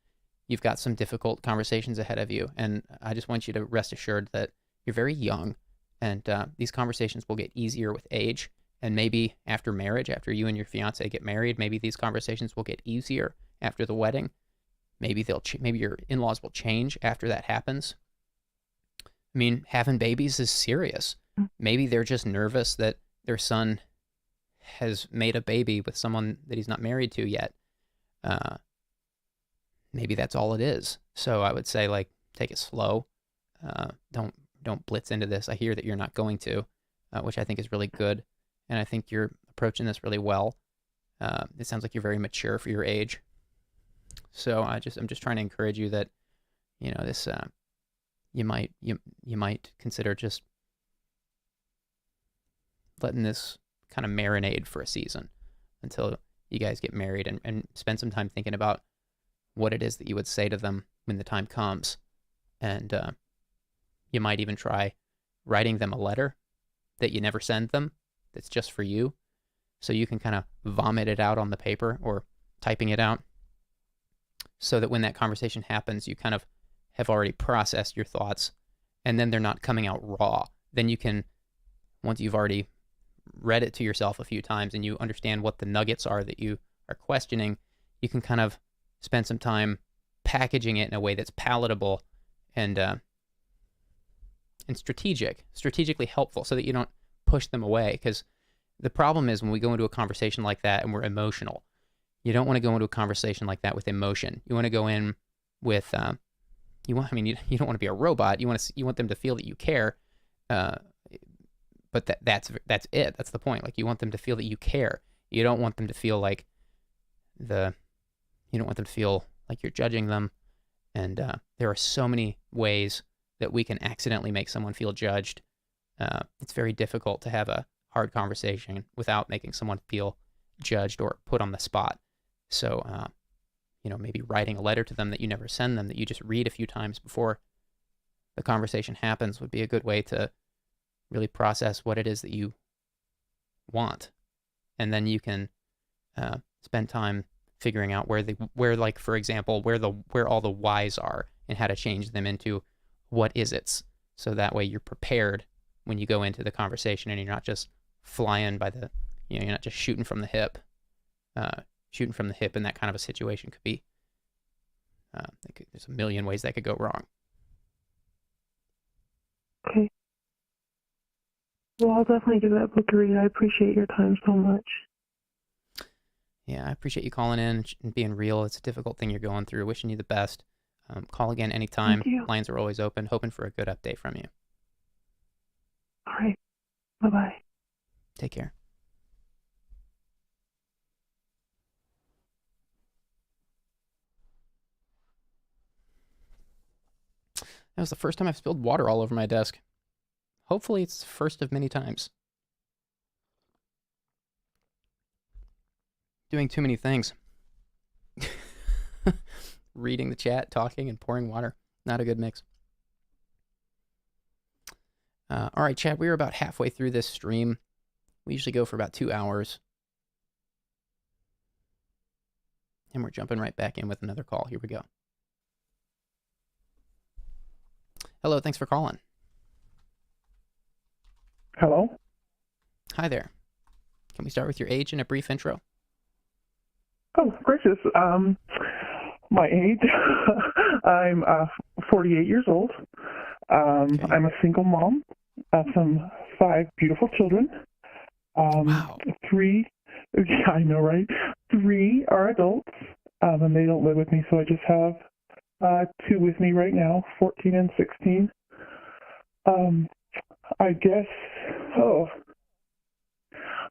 you've got some difficult conversations ahead of you, and I just want you to rest assured that you're very young, and these conversations will get easier with age, and maybe after marriage, after you and your fiance get married, maybe these conversations will get easier after the wedding. Maybe maybe your in-laws will change after that happens. I mean, having babies is serious. Maybe they're just nervous that their son has made a baby with someone that he's not married to yet. Maybe that's all it is. So I would say, like, take it slow. Don't blitz into this. I hear that you're not going to, which I think is really good, and I think you're approaching this really well. It sounds like you're very mature for your age. So I'm just trying to encourage you that, this you might consider just letting this kind of marinade for a season until you guys get married and spend some time thinking about what it is that you would say to them when the time comes. And you might even try writing them a letter that you never send them, that's just for you, so you can kind of vomit it out on the paper or typing it out, so that when that conversation happens, you kind of have already processed your thoughts, and then they're not coming out raw. Then you can, once you've already read it to yourself a few times and you understand what the nuggets are that you are questioning, you can kind of spend some time packaging it in a way that's palatable and strategically helpful, so that you don't push them away. Because the problem is when we go into a conversation like that and we're emotional, you don't want to go into a conversation like that with emotion. You want to go in with you don't want to be a robot. You want them to feel that you care. But that's it. That's the point. Like, you want them to feel that you care. You don't want them to feel like you're judging them. And there are so many ways that we can accidentally make someone feel judged. It's very difficult to have a hard conversation without making someone feel judged or put on the spot. So, maybe writing a letter to them that you never send them, that you just read a few times before the conversation happens, would be a good way to really process what it is that you want. And then you can spend time figuring out where for example, where all the whys are and how to change them into what is it's. So that way you're prepared when you go into the conversation and you're not just flying by the, you're not just shooting from the hip. Shooting from the hip in that kind of a situation could be, there's a million ways that could go wrong. Okay. Well, I'll definitely give that book a read. I appreciate your time so much. Yeah, I appreciate you calling in and being real. It's a difficult thing you're going through. Wishing you the best. Call again anytime. Thank you. Lines are always open. Hoping for a good update from you. All right. Bye-bye. Take care. That was the first time I've spilled water all over my desk. Hopefully it's the first of many times. Doing too many things. Reading the chat, talking, and pouring water. Not a good mix. All right, chat, we're about halfway through this stream. We usually go for about 2 hours. And we're jumping right back in with another call. Here we go. Hello, thanks for calling. Hello? Hi there. Can we start with your age and a brief intro? Oh, gracious. My age, I'm 48 years old. Okay. I'm a single mom of some 5 beautiful children. Wow. 3, yeah, I know, right? 3 are adults, and they don't live with me, so I just have 2 with me right now, 14 and 16. I guess,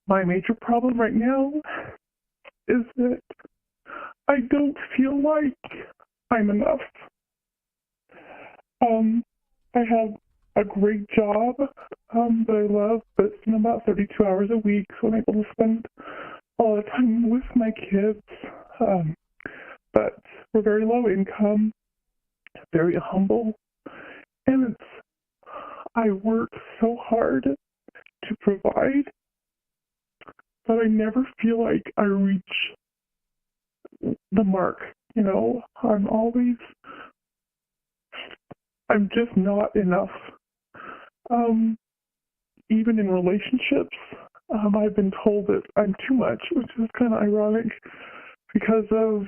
my major problem right now is that I don't feel like I'm enough. I have a great job that I love, but it's been about 32 hours a week, so I'm able to spend a lot of time with my kids. But we're very low income, very humble, and I work so hard to provide, but I never feel like I reach the mark. You know, I'm just not enough. Even in relationships, I've been told that I'm too much, which is kind of ironic because of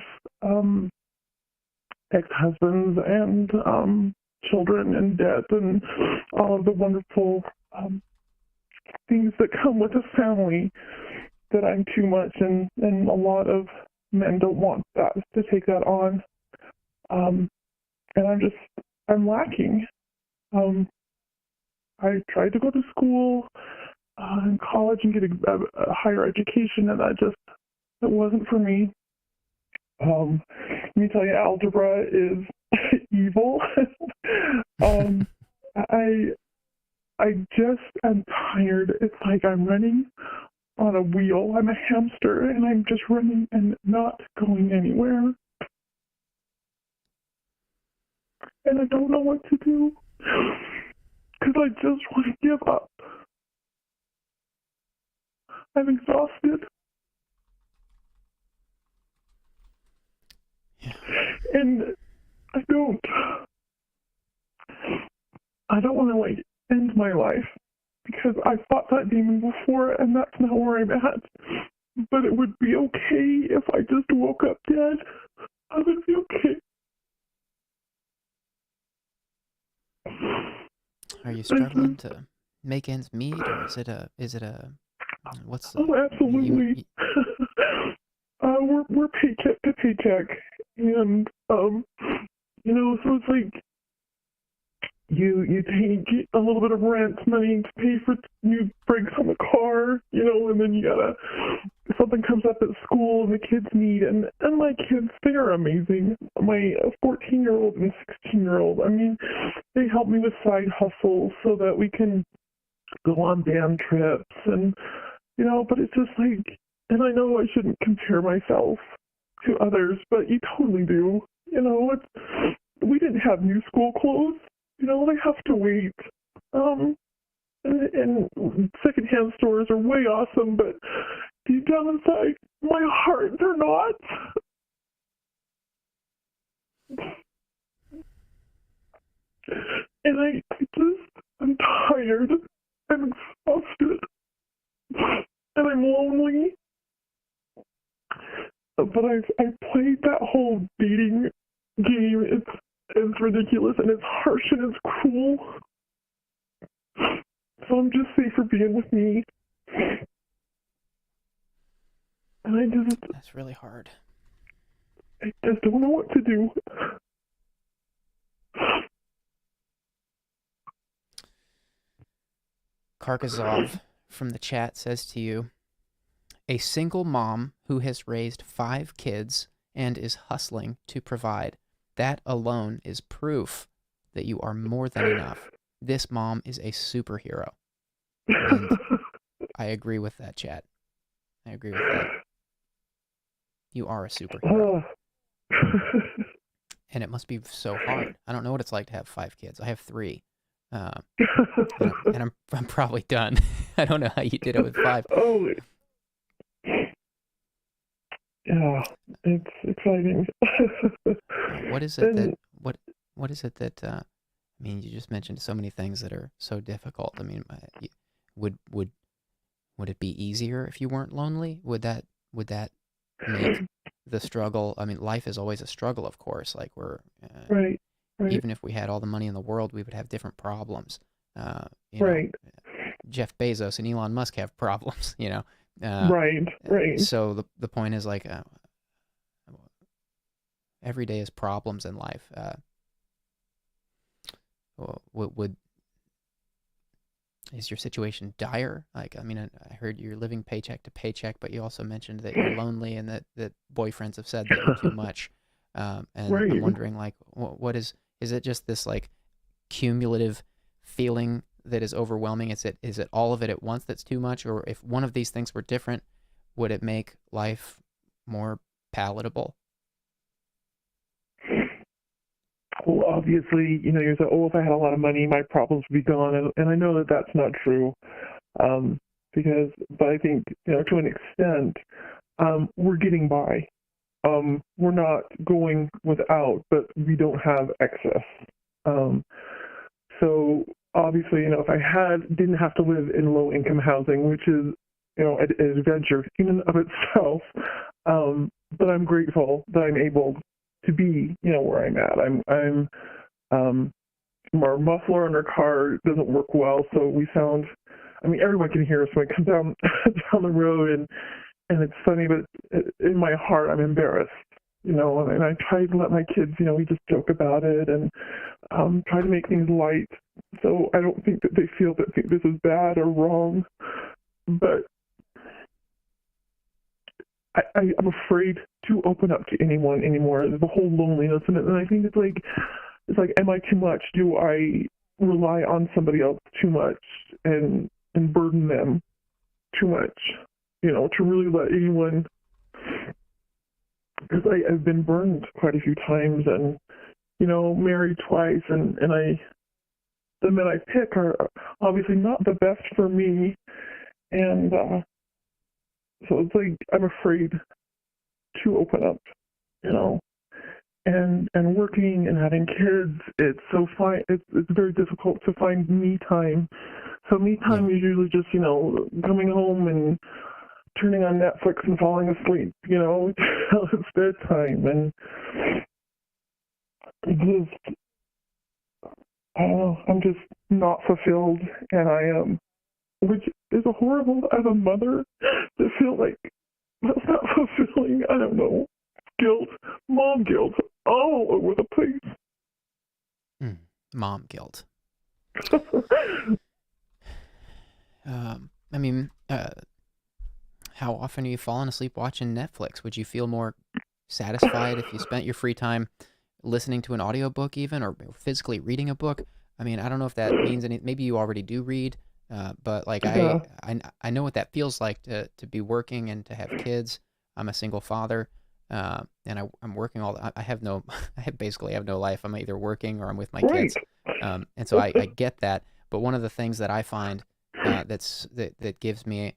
ex-husbands and children and debt and all of the wonderful things that come with a family, that I'm too much, and a lot of men don't want that, to take that on. And I'm lacking. I tried to go to school in college and get a higher education, and it wasn't for me. Let me tell you, algebra is evil. I just am tired. It's like I'm running on a wheel. I'm a hamster, and I'm just running and not going anywhere. And I don't know what to do, because I just want to give up. I'm exhausted. Yeah. And I don't want to, like, end my life, because I fought that demon before, and that's not where I'm at. But it would be okay if I just woke up dead. I would be okay. Are you struggling to make ends meet, or is it a what's the... Oh, absolutely. We're paycheck to paycheck, and you know, so it's like you take a little bit of rent money to pay for new brakes on the car, you know, and then something comes up at school and the kids need, and my kids, they are amazing. My 14-year-old and 16-year-old, I mean, they help me with side hustles so that we can go on band trips, and, you know, but it's just like, and I know I shouldn't compare myself to others, but you totally do. You know, we didn't have new school clothes. You know, they have to wait. And secondhand stores are way awesome, but deep down inside my heart, they're not. And I'm tired. I'm exhausted. And I'm lonely. But I've played that whole dating game. It's ridiculous, and it's harsh, and it's cruel. So I'm just safer being with me. And That's really hard. I just don't know what to do. Karkazov from the chat says to you, a single mom who has raised 5 kids and is hustling to provide. That alone is proof that you are more than enough. This mom is a superhero. And I agree with that, chat. I agree with that. You are a superhero. And it must be so hard. I don't know what it's like to have 5 kids. I have 3. And I'm probably done. I don't know how you did it with 5. Oh, yeah, it's exciting. What is it that what is it that I mean? You just mentioned so many things that are so difficult. I mean, would it be easier if you weren't lonely? Would that make the struggle? I mean, life is always a struggle, of course. Like right. Even if we had all the money in the world, we would have different problems. Right. Jeff Bezos and Elon Musk have problems. Right. So the point is, like, every day is problems in life. Is your situation dire? Like, I mean, I heard you're living paycheck to paycheck, but you also mentioned that you're lonely and that boyfriends have said that you're too much. And right. I'm wondering, like, what is it just this, like, cumulative feeling that is overwhelming? Is it all of it at once that's too much? Or if one of these things were different, would it make life more palatable? Well, obviously, you say, if I had a lot of money, my problems would be gone. And I know that that's not true. But I think, to an extent, we're getting by. We're not going without, but we don't have excess. So obviously, if I didn't have to live in low-income housing, which is, an adventure in and of itself, but I'm grateful that I'm able to be, where I'm at. Our muffler in our car doesn't work well, so we sound, everyone can hear us when I come down the road, and it's funny, but in my heart, I'm embarrassed, and I try to let my kids, we just joke about it and try to make things light, so I don't think that they feel that this is bad or wrong, but I'm afraid to open up to anyone anymore. The whole loneliness, and I think it's like, am I too much? Do I rely on somebody else too much and burden them too much? To really let anyone, because I've been burned quite a few times, and married twice, and the men I pick are obviously not the best for me, and so it's like I'm afraid to open up, and working and having kids, it's very difficult to find me time. So me time is usually just, coming home and turning on Netflix and falling asleep, until it's bedtime, and just, I don't know, I'm just not fulfilled, and I am, which is horrible as a mother to feel like that's not fulfilling. I don't know, guilt, mom guilt, all over the place. Mom guilt. How often are you falling asleep watching Netflix? Would you feel more satisfied if you spent your free time listening to an audiobook even, or physically reading a book? I don't know if that means anything. Maybe you already do read, but like I know what that feels like to be working and to have kids. I'm a single father, and I'm working I basically have no life. I'm either working or I'm with my kids, and so I get that. But one of the things that I find that gives me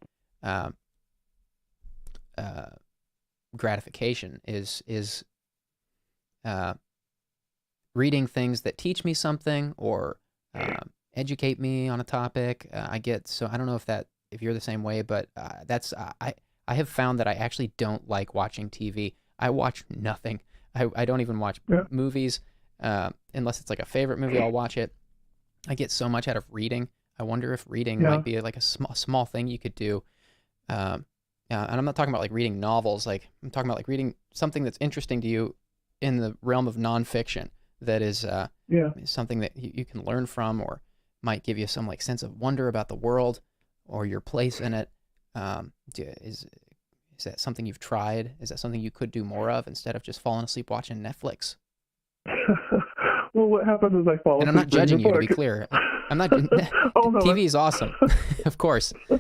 gratification is reading things that teach me something or educate me on a topic. I don't know if you're the same way, but I have found that I actually don't like watching TV. I watch nothing. I don't even watch movies unless it's like a favorite movie. I'll watch it. I get so much out of reading. I wonder if reading might be like a small thing you could do. And I'm not talking about like reading novels. Like I'm talking about like reading something that's interesting to you in the realm of nonfiction. That is something that you can learn from or might give you some like sense of wonder about the world or your place in it. Is that something you've tried? Is that something you could do more of instead of just falling asleep watching Netflix? Well, what happens is I fall asleep. And I'm not judging you, to be book. clear. I'm not. Oh, no, TV is awesome, of course. I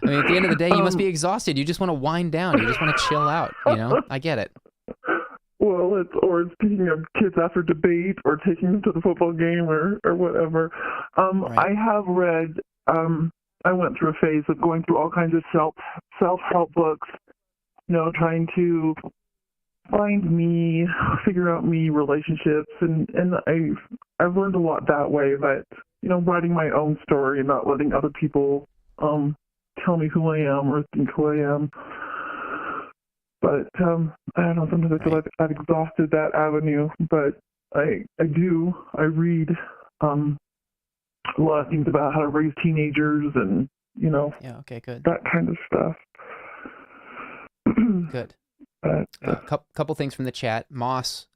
mean, at the end of the day, you must be exhausted. You just want to wind down. You just want to chill out. You know, I get it. Well, it's picking up kids after debate or taking them to the football game or whatever. Right. I have read. I went through a phase of going through all kinds of self-help books. You know, trying to find me, figure out me, relationships, and I've learned a lot that way. But you know, writing my own story and not letting other people tell me who I am or think who I am. But I don't know, sometimes I feel like I've exhausted that avenue. But I read a lot of things about how to raise teenagers and, you know, okay, good. That kind of stuff. Good. But, couple things from the chat. Moss,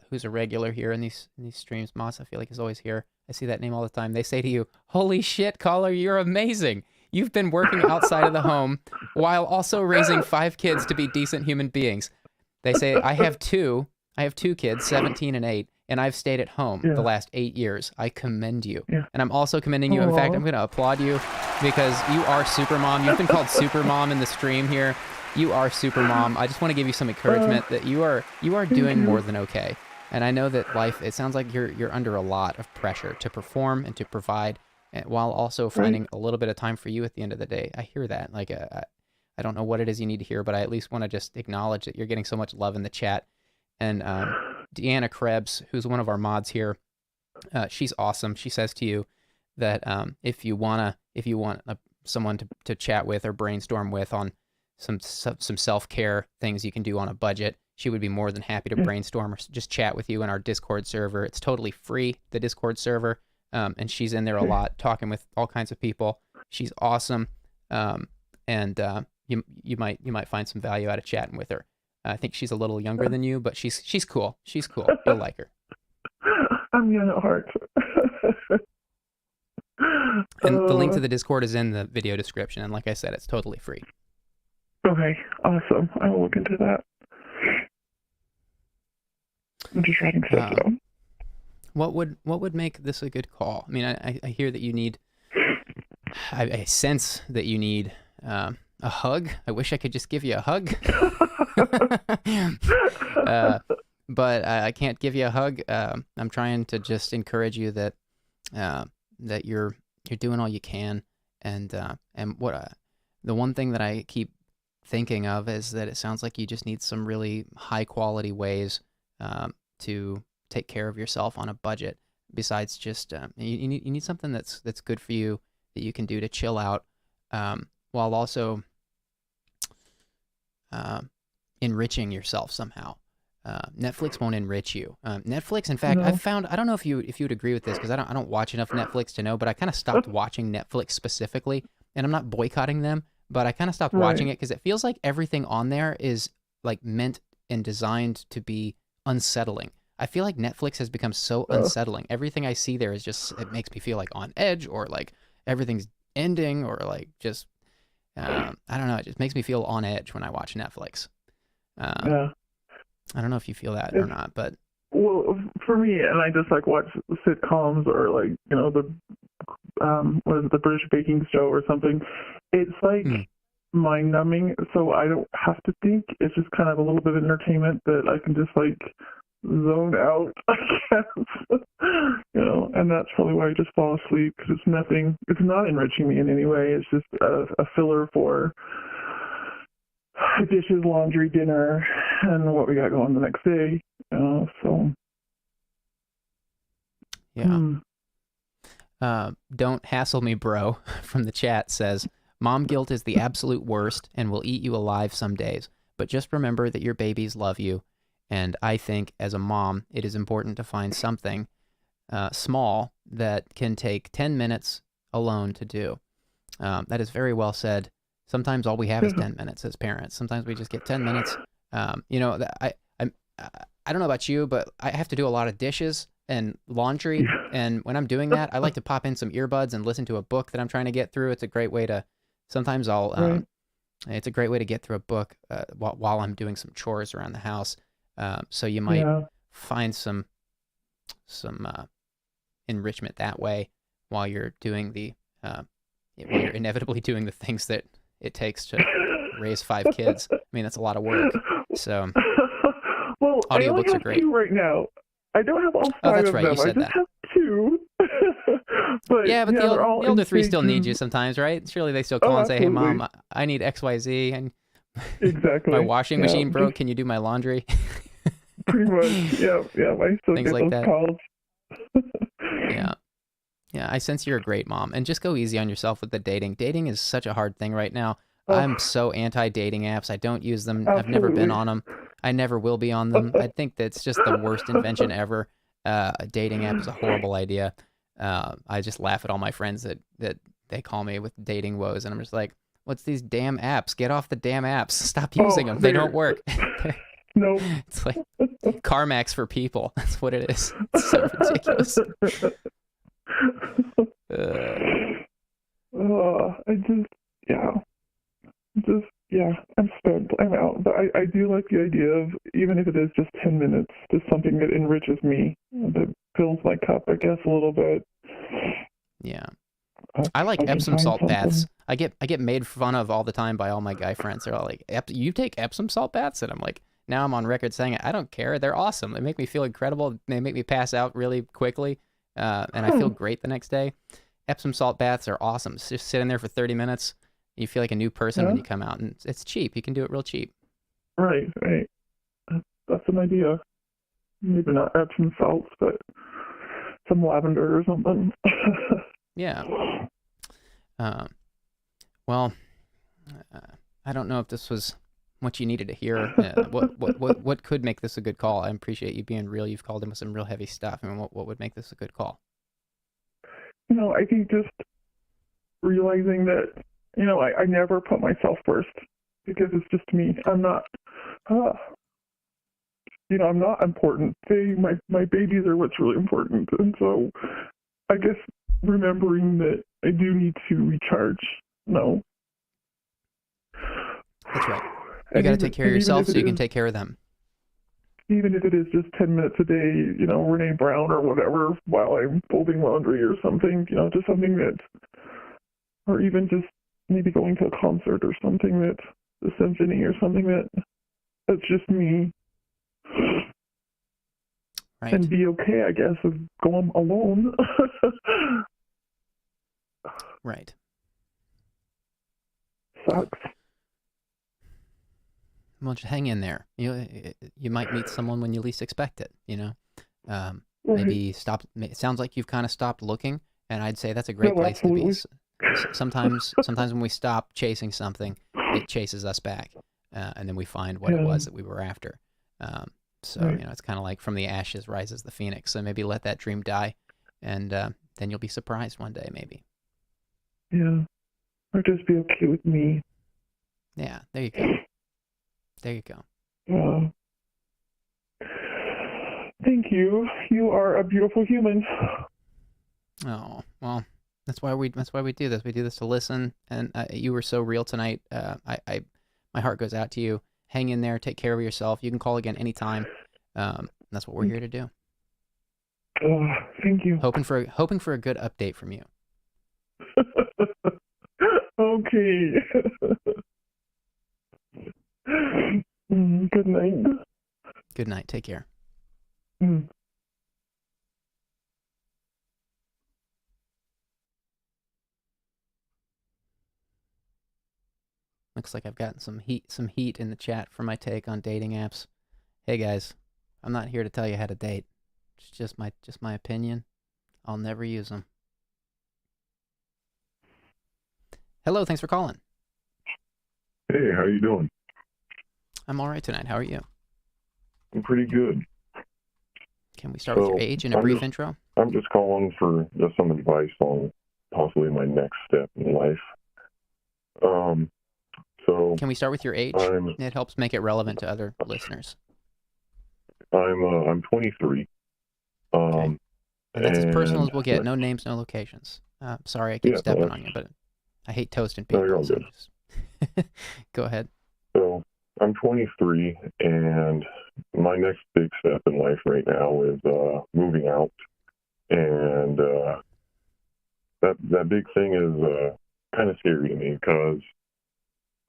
who's a regular here in these streams. Moss, I feel like, is always here. I see that name all the time. They say to you, "Holy shit, caller, you're amazing. You've been working outside of the home while also raising 5 kids to be decent human beings." They say, I have two kids, 17 and 8, and I've stayed at home the last 8 years. I commend you. Yeah. And I'm also commending you. In fact, I'm going to applaud you because you are super mom. You've been called super mom in the stream here. You are super mom. I just want to give you some encouragement that you are doing more than okay. And I know that life, it sounds like you're under a lot of pressure to perform and to provide, while also finding a little bit of time for you at the end of the day. I hear that. Like, I don't know what it is you need to hear, but I at least want to just acknowledge that you're getting so much love in the chat. And Deanna Krebs, who's one of our mods here, she's awesome. She says to you that if you want someone to chat with or brainstorm with on some self-care things you can do on a budget, she would be more than happy to brainstorm or just chat with you in our Discord server. It's totally free, the Discord server. And she's in there a lot, talking with all kinds of people. She's awesome, and you might find some value out of chatting with her. I think she's a little younger than you, but she's cool. She's cool. You'll like her. I'm young at heart. And the link to the Discord is in the video description. And like I said, it's totally free. Okay, awesome. I will look into that. I'm just writing stuff down. What would make this a good call? I mean, I hear that you need. I sense that you need a hug. I wish I could just give you a hug. But I can't give you a hug. I'm trying to just encourage you that that you're doing all you can, and what the one thing that I keep thinking of is that it sounds like you just need some really high quality ways to take care of yourself on a budget. Besides just you need something that's good for you, that you can do to chill out, while also enriching yourself somehow. Netflix won't enrich you. Netflix, in fact, I've found, I don't know if you would agree with this, because I don't watch enough Netflix to know, but I kind of stopped watching Netflix specifically, and I'm not boycotting them, but I kind of stopped watching it because it feels like everything on there is like meant and designed to be unsettling. I feel like Netflix has become so unsettling. Everything I see there is just, it makes me feel like on edge, or like everything's ending, or like just, I don't know, it just makes me feel on edge when I watch Netflix. I don't know if you feel that or not, but. Well, for me, and I just like watch sitcoms or like, you know, the, what is it, the British baking show or something. It's like mind numbing, so I don't have to think. It's just kind of a little bit of entertainment that I can just like zone out, I guess. You know, and that's probably why I just fall asleep, because it's not enriching me in any way. It's just a filler for dishes, laundry, dinner, and what we got going the next day. So Don't hassle me, bro, from the chat says, mom guilt is the absolute worst and will eat you alive some days. But just remember that your babies love you. And I think as a mom, it is important to find something small that can take 10 minutes alone to do. That is very well said. Sometimes all we have is 10 minutes as parents. Sometimes we just get 10 minutes. You know, I don't know about you, but I have to do a lot of dishes, and laundry. And when I'm doing that, I like to pop in some earbuds and listen to a book that I'm trying to get through. It's a great way to, sometimes I'll, it's a great way to get through a book while I'm doing some chores around the house. So you might find some enrichment that way while you're doing while you're inevitably doing the things that it takes to raise 5 kids. I mean, that's a lot of work. So well, I only audiobooks are have great. 2 right now. I don't have all 5 that's of right. them. You said I just that. have 2. But yeah, but the older 3 still need you you. sometimes, right? Surely they still call and say, "Hey, Absolutely. Mom, I need XYZ, and Exactly. my washing machine broke. Just Can you do my laundry?" pretty much. Yeah. I still Things get like those that. calls. Yeah. I sense you're a great mom, and just go easy on yourself with the dating. Dating is such a hard thing right now. Oh, I'm so anti-dating apps. I don't use them. absolutely. I've never been on them. I never will be on them. I think that's just the worst invention ever. A dating app is a horrible idea. I just laugh at all my friends that they call me with dating woes, and I'm just like, what's these damn apps? Get off the damn apps. Stop using them. They don't work. Nope. It's like CarMax for people. That's what it is. It's so ridiculous. I'm spent. I'm out. But I do like the idea of, even if it is just 10 minutes, just something that enriches me, that fills my cup, I guess, a little bit. Yeah. I like Epsom salt baths. I get made fun of all the time by all my guy friends. They're all like, "You take Epsom salt baths?" And I'm like, now I'm on record saying it. I don't care. They're awesome. They make me feel incredible. They make me pass out really quickly, and I feel great the next day. Epsom salt baths are awesome. Just sit in there for 30 minutes. You feel like a new person when you come out, and it's cheap. You can do it real cheap. Right. That's an idea. Maybe not Epsom salts, but some lavender or something. Yeah. Well, I don't know if this was what you needed to hear. What could make this a good call? I appreciate you being real. You've called in with some real heavy stuff. I mean, what would make this a good call? I think just realizing that, I never put myself first, because it's just me. I'm not, I'm not important. My babies are what's really important. And so I guess remembering that I do need to recharge. No. That's right. You got to take care of yourself so you can take care of them. Even if it is just 10 minutes a day, Renee Brown or whatever, while I'm folding laundry or something, just something that, or even just maybe going to a concert or something, that the symphony or something that's just me. Right. And be okay, I guess, with going alone. Right. Sucks. Well, just hang in there. You might meet someone when you least expect it. Right. Maybe stop. It sounds like you've kind of stopped looking, and I'd say that's a great place to be. Sometimes when we stop chasing something, it chases us back, and then we find what it was that we were after. So it's kind of like from the ashes rises the phoenix. So maybe let that dream die, and then you'll be surprised one day, maybe. Yeah, or just be okay with me. Yeah, there you go. There you go. Thank you. You are a beautiful human. Oh, well, that's why we do this. We do this to listen. And you were so real tonight. My heart goes out to you. Hang in there. Take care of yourself. You can call again anytime. That's what we're here to do. Thank you. Hoping for a good update from you. Okay. Good night. Good night. Take care. Looks like I've gotten some heat in the chat for my take on dating apps. Hey guys, I'm not here to tell you how to date. It's just my opinion. I'll never use them. Hello, thanks for calling. Hey, how you doing? I'm all right tonight. How are you? I'm pretty good. Can we start with your age and a brief intro? I'm just calling for just some advice on possibly my next step in life. Can we start with your age? It helps make it relevant to other listeners. I'm 23. Okay. And that's as personal as And we'll get. No names, no locations. Sorry, I keep yeah, no, stepping on you, but I hate toasting no, you're people, all so good. just go ahead. So I'm 23, and my next big step in life right now is moving out. And that big thing is kind of scary to me because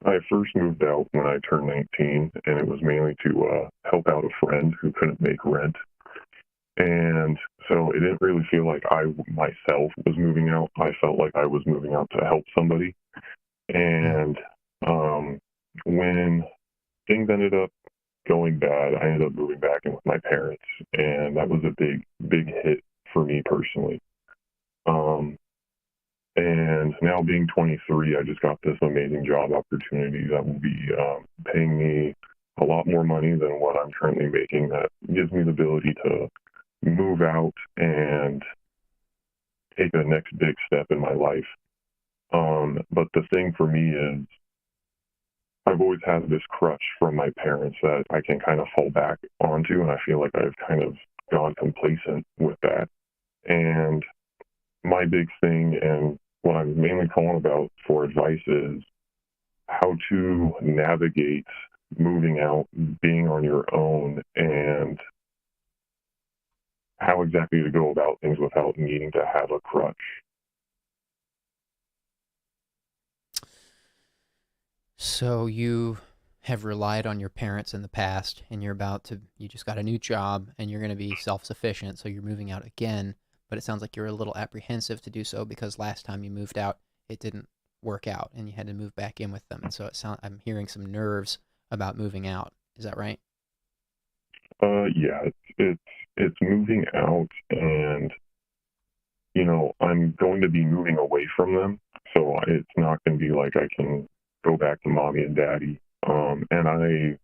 I first moved out when I turned 19, and it was mainly to help out a friend who couldn't make rent. And so it didn't really feel like I myself was moving out. I felt like I was moving out to help somebody. And when things ended up going bad, I ended up moving back in with my parents, and that was a big hit for me personally. And now being 23, I just got this amazing job opportunity that will be paying me a lot more money than what I'm currently making. That gives me the ability to move out and take the next big step in my life. But the thing for me is I've always had this crutch from my parents that I can kind of fall back onto, and I feel like I've kind of gone complacent with that. And my big thing, and what I'm mainly calling about for advice, is how to navigate moving out, being on your own, and how exactly to go about things without needing to have a crutch. So you have relied on your parents in the past, and you just got a new job, and you're going to be self-sufficient, so you're moving out again. But it sounds like you're a little apprehensive to do so because last time you moved out, it didn't work out, and you had to move back in with them. And so I'm hearing some nerves about moving out. Is that right? Yeah, it's moving out, and I'm going to be moving away from them, so it's not going to be like I can go back to mommy and daddy. And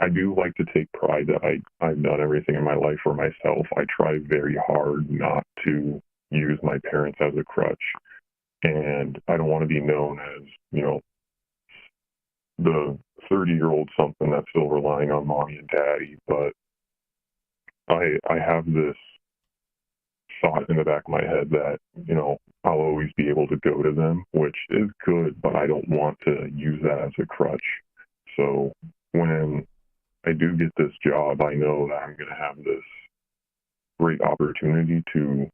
I do like to take pride that I've done everything in my life for myself. I try very hard not to use my parents as a crutch, and I don't want to be known as, the 30-year-old something that's still relying on mommy and daddy. But I have this thought in the back of my head that, I'll always be able to go to them, which is good, but I don't want to use that as a crutch. So when I do get this job, I know that I'm going to have this great opportunity to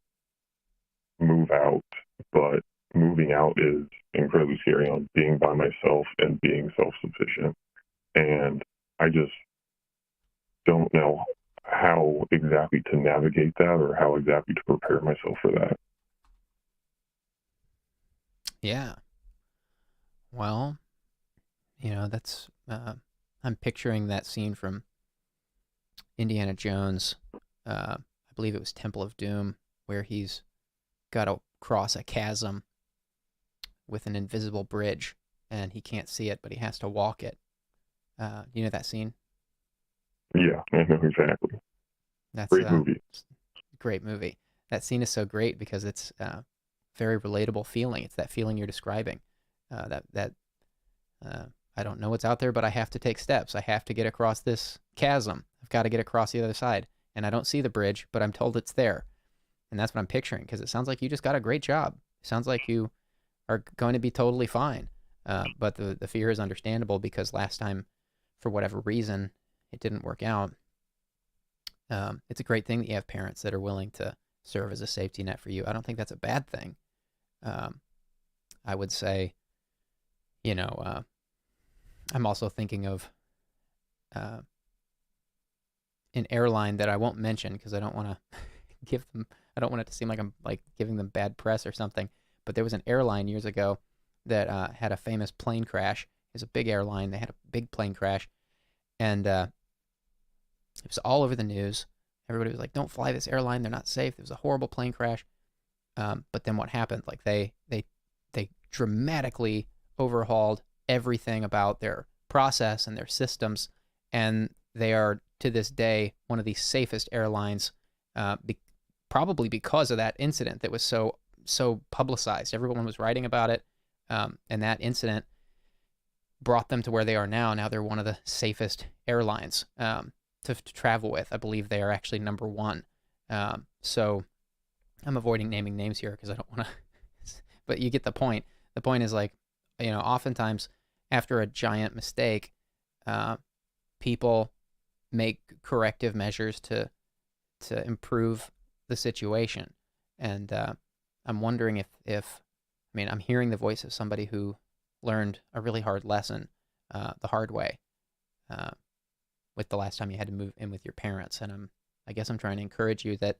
move out, but moving out is incredibly scary on being by myself and being self-sufficient. And I just don't know how exactly to navigate that or how exactly to prepare myself for that. Yeah. Well, that's I'm picturing that scene from Indiana Jones. I believe it was Temple of Doom, where he's got to cross a chasm with an invisible bridge, and he can't see it, but he has to walk it. You know that scene? Yeah, I know exactly. That's Great movie. Great movie. That scene is so great because it's very relatable feeling. It's that feeling you're describing. I don't know what's out there, but I have to take steps. I have to get across this chasm. I've got to get across the other side. And I don't see the bridge, but I'm told it's there. And that's what I'm picturing, because it sounds like you just got a great job. It sounds like you are going to be totally fine. But the fear is understandable because last time, for whatever reason, it didn't work out. It's a great thing that you have parents that are willing to serve as a safety net for you. I don't think that's a bad thing. I would say, I'm also thinking of an airline that I won't mention because I don't want to I don't want it to seem like I'm like giving them bad press or something. But there was an airline years ago that had a famous plane crash. It was a big airline. They had a big plane crash, and it was all over the news. Everybody was like, "Don't fly this airline. They're not safe." It was a horrible plane crash. But then what happened? Like they dramatically overhauled everything about their process and their systems, and they are to this day one of the safest airlines, probably because of that incident that was so publicized. Everyone was writing about it, and that incident brought them to where they are now. Now they're one of the safest airlines to travel with. I believe they are actually number one So I'm avoiding naming names here because I don't want to, but you get the point. The point is like, oftentimes after a giant mistake, people make corrective measures to improve the situation. And I'm wondering if I'm hearing the voice of somebody who learned a really hard lesson the hard way with the last time you had to move in with your parents. And I guess I'm trying to encourage you that,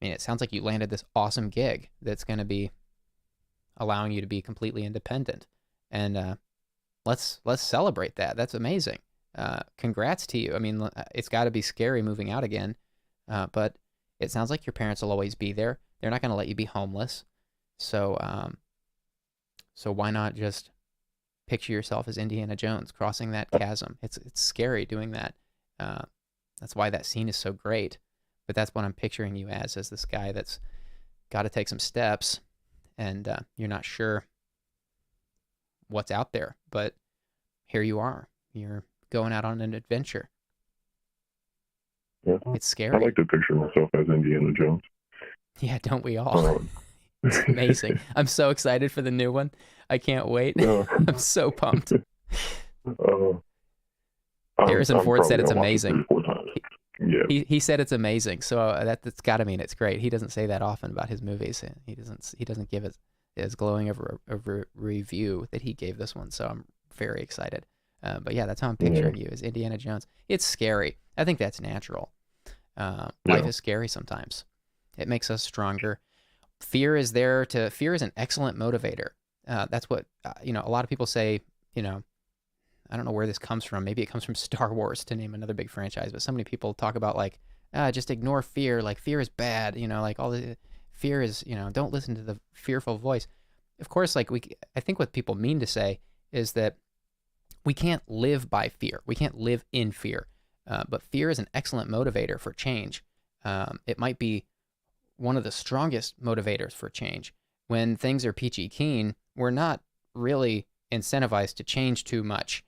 it sounds like you landed this awesome gig that's going to be allowing you to be completely independent. And let's celebrate that. That's amazing. Congrats to you. It's got to be scary moving out again, but it sounds like your parents will always be there. They're not going to let you be homeless. So why not just picture yourself as Indiana Jones crossing that chasm? It's scary doing that. That's why that scene is so great. But that's what I'm picturing you as this guy that's got to take some steps, and you're not sure what's out there. But here you are. You're going out on an adventure. Yeah. It's scary. I like to picture myself as Indiana Jones. Yeah, don't we all? It's amazing. I'm so excited for the new one. I can't wait. I'm so pumped. Harrison Ford said it's amazing. Yeah. He said it's amazing, so that's got to mean it's great. He doesn't say that often about his movies. He doesn't give it as glowing of a review that he gave this one. So I'm very excited. But yeah, that's how I'm picturing you as Indiana Jones. It's scary. I think that's natural. Life is scary sometimes. It makes us stronger. Fear is an excellent motivator. That's what a lot of people say. I don't know where this comes from. Maybe it comes from Star Wars, to name another big franchise. But so many people talk about like, just ignore fear. Like fear is bad. Like all the fear is, don't listen to the fearful voice. Of course, like I think what people mean to say is that we can't live by fear. We can't live in fear. But fear is an excellent motivator for change. It might be one of the strongest motivators for change. When things are peachy keen, we're not really incentivized to change too much.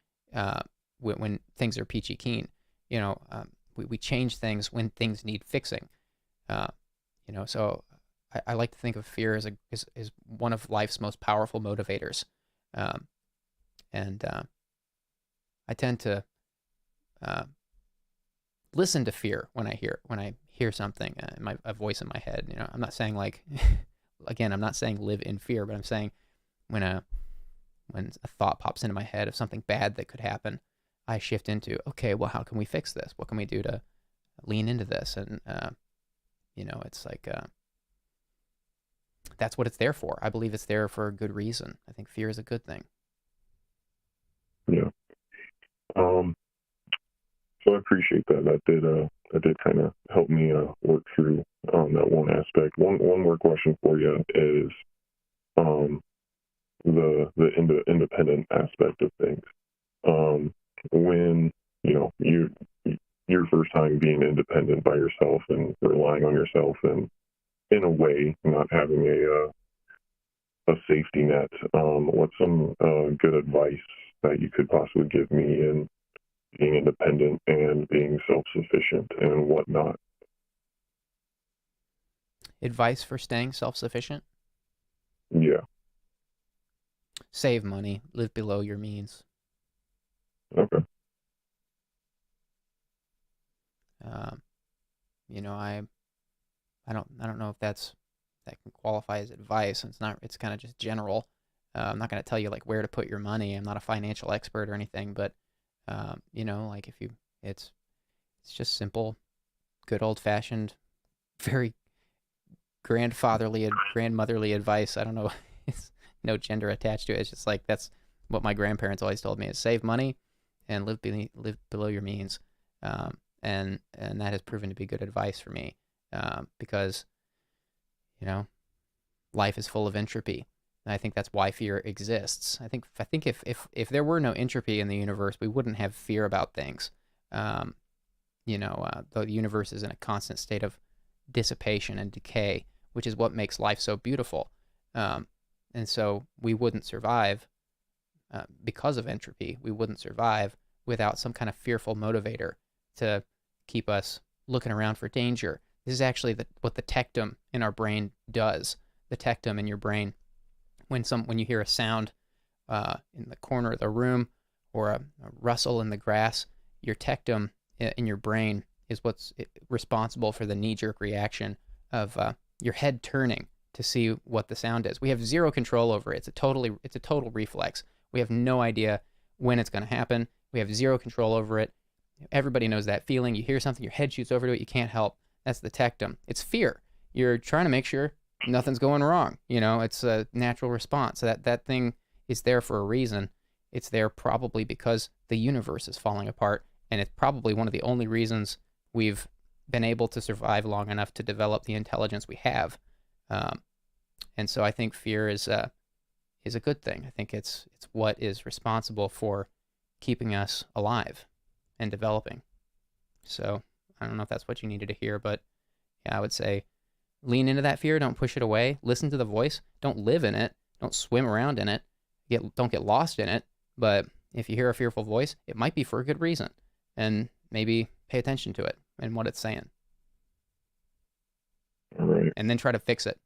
When things are peachy keen, we change things when things need fixing. So I like to think of fear as one of life's most powerful motivators. And I tend to listen to fear when I hear something, a voice in my head. I'm not saying like, again, I'm not saying live in fear, but I'm saying when a thought pops into my head of something bad that could happen, I shift into, okay, well, how can we fix this? What can we do to lean into this? And, it's like, that's what it's there for. I believe it's there for a good reason. I think fear is a good thing. Yeah. So I appreciate that. That did kind of help me work through that one aspect. One more question for you is, the independent aspect of things. When your first time being independent by yourself and relying on yourself, and in a way not having a safety net, what's some good advice that you could possibly give me in being independent and being self-sufficient and whatnot? Advice for staying self-sufficient? Yeah. Save money, live below your means. Okay. I don't know if that can qualify as advice. It's kind of just general. I'm not going to tell you like where to put your money. I'm not a financial expert or anything, but like it's just simple, good old fashioned, very grandmotherly advice. I don't know. It's no gender attached to it. It's just like, that's what my grandparents always told me, is save money and live below your means. And that has proven to be good advice for me, because, life is full of entropy. And I think that's why fear exists. I think if there were no entropy in the universe, we wouldn't have fear about things. The universe is in a constant state of dissipation and decay, which is what makes life so beautiful. And so we wouldn't survive because of entropy. We wouldn't survive without some kind of fearful motivator to keep us looking around for danger, This is actually what the tectum in our brain does. The tectum in your brain, when you hear a sound in the corner of the room or a rustle in the grass, your tectum in your brain is what's responsible for the knee-jerk reaction of your head turning to see what the sound is. We have zero control over it. It's a total reflex. We have no idea when it's going to happen. We have zero control over it. Everybody knows that feeling. You hear something, your head shoots over to it, you can't help. That's the tectum. It's fear. You're trying to make sure nothing's going wrong. It's a natural response. So that thing is there for a reason. It's there probably because the universe is falling apart, and it's probably one of the only reasons we've been able to survive long enough to develop the intelligence we have. And so I think fear is a good thing. I think it's what is responsible for keeping us alive and developing. So I don't know if that's what you needed to hear, but yeah, I would say lean into that fear. Don't push it away. Listen to the voice. Don't live in it. Don't swim around in it. Don't get lost in it. But if you hear a fearful voice, it might be for a good reason, and maybe pay attention to it and what it's saying. All right. And then try to fix it.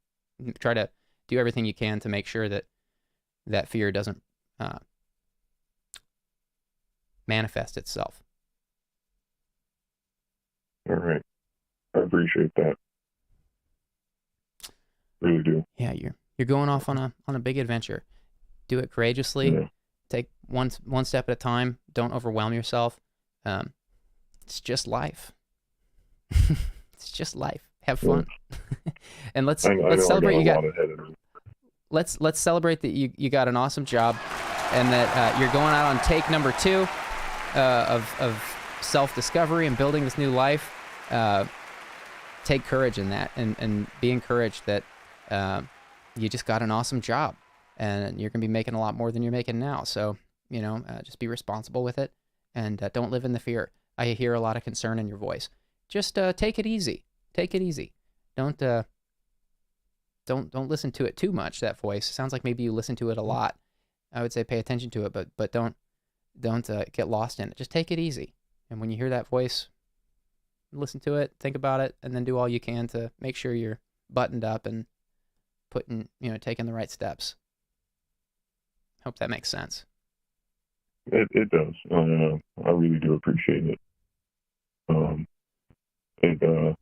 Try to do everything you can to make sure that fear doesn't manifest itself. All right. I appreciate that. Really do. Yeah, you're going off on a big adventure. Do it courageously. Yeah. Take one step at a time. Don't overwhelm yourself. It's just life. It's just life. Have fun. And let's celebrate let's celebrate that you got an awesome job, and that you're going out on take number 2 of self-discovery and building this new life. Take courage in that, and be encouraged that you just got an awesome job, and you're going to be making a lot more than you're making now. So, just be responsible with it, and don't live in the fear. I hear a lot of concern in your voice. Just take it easy. Take it easy. Don't listen to it too much, that voice. It sounds like maybe you listen to it a lot. I would say pay attention to it, but don't get lost in it. Just take it easy. And when you hear that voice, listen to it, think about it, and then do all you can to make sure you're buttoned up and taking the right steps. Hope that makes sense. It does. I really do appreciate it.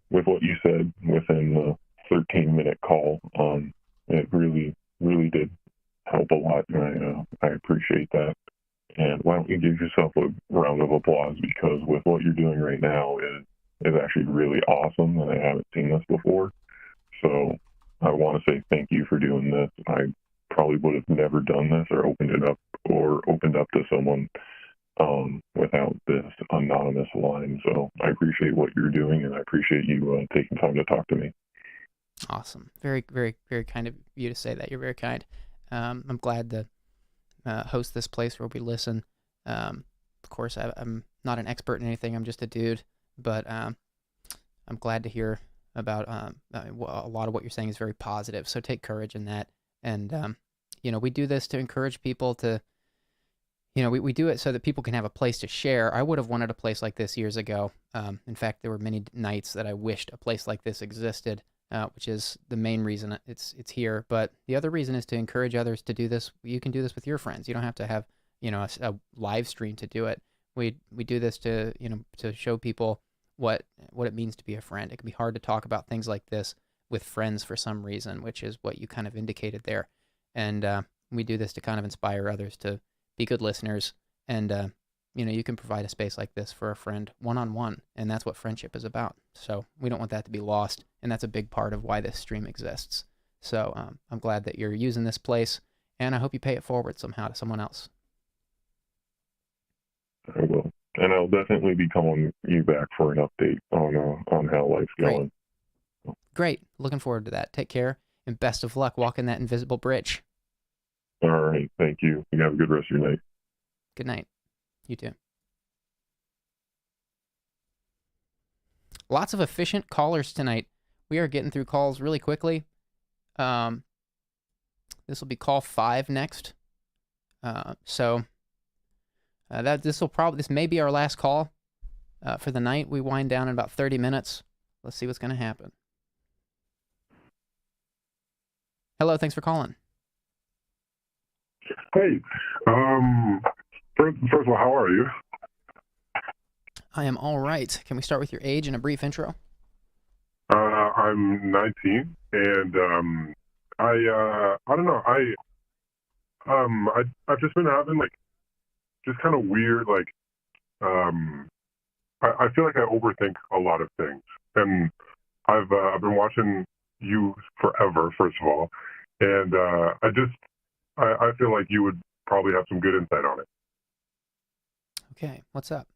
With what you said within the 13-minute call, it really, really did help a lot, and I appreciate that. And why don't you give yourself a round of applause, because with what you're doing right now is actually really awesome, and I haven't seen this before. So I want to say thank you for doing this. I probably would have never done this or opened up to someone without this anonymous line. So I appreciate what you're doing, and I appreciate you taking time to talk to me. Awesome. Very, very, very kind of you to say that. You're very kind. I'm glad to host this place where we listen. Of course, I'm not an expert in anything. I'm just a dude, but I'm glad to hear about a lot of what you're saying is very positive. So take courage in that. And, we do this to encourage people to, we do it so that people can have a place to share. I would have wanted a place like this years ago. In fact, there were many nights that I wished a place like this existed, which is the main reason it's here. But the other reason is to encourage others to do this. You can do this with your friends. You don't have to have, a live stream to do it. We do this to, to show people what it means to be a friend. It can be hard to talk about things like this with friends for some reason, which is what you kind of indicated there. And we do this to kind of inspire others to be good listeners. And, you can provide a space like this for a friend one-on-one, and that's what friendship is about. So we don't want that to be lost, and that's a big part of why this stream exists. So I'm glad that you're using this place, and I hope you pay it forward somehow to someone else. I will. And I'll definitely be calling you back for an update on how life's going. Great. Looking forward to that. Take care, and best of luck walking that invisible bridge. All right. Thank you. You have a good rest of your night. Good night. You too. Lots of efficient callers tonight. We are getting through calls really quickly. This will be call 5 next. This may be our last call for the night. We wind down in about 30 minutes. Let's see what's going to happen. Hello, thanks for calling. Hey, first of all, how are you? I am all right. Can we start with your age and a brief intro? I'm 19, and I don't know. I've just been having like just kind of weird like I feel like I overthink a lot of things, and I've been watching you forever, first of all, and I feel like you would probably have some good insight on it. Okay, what's up?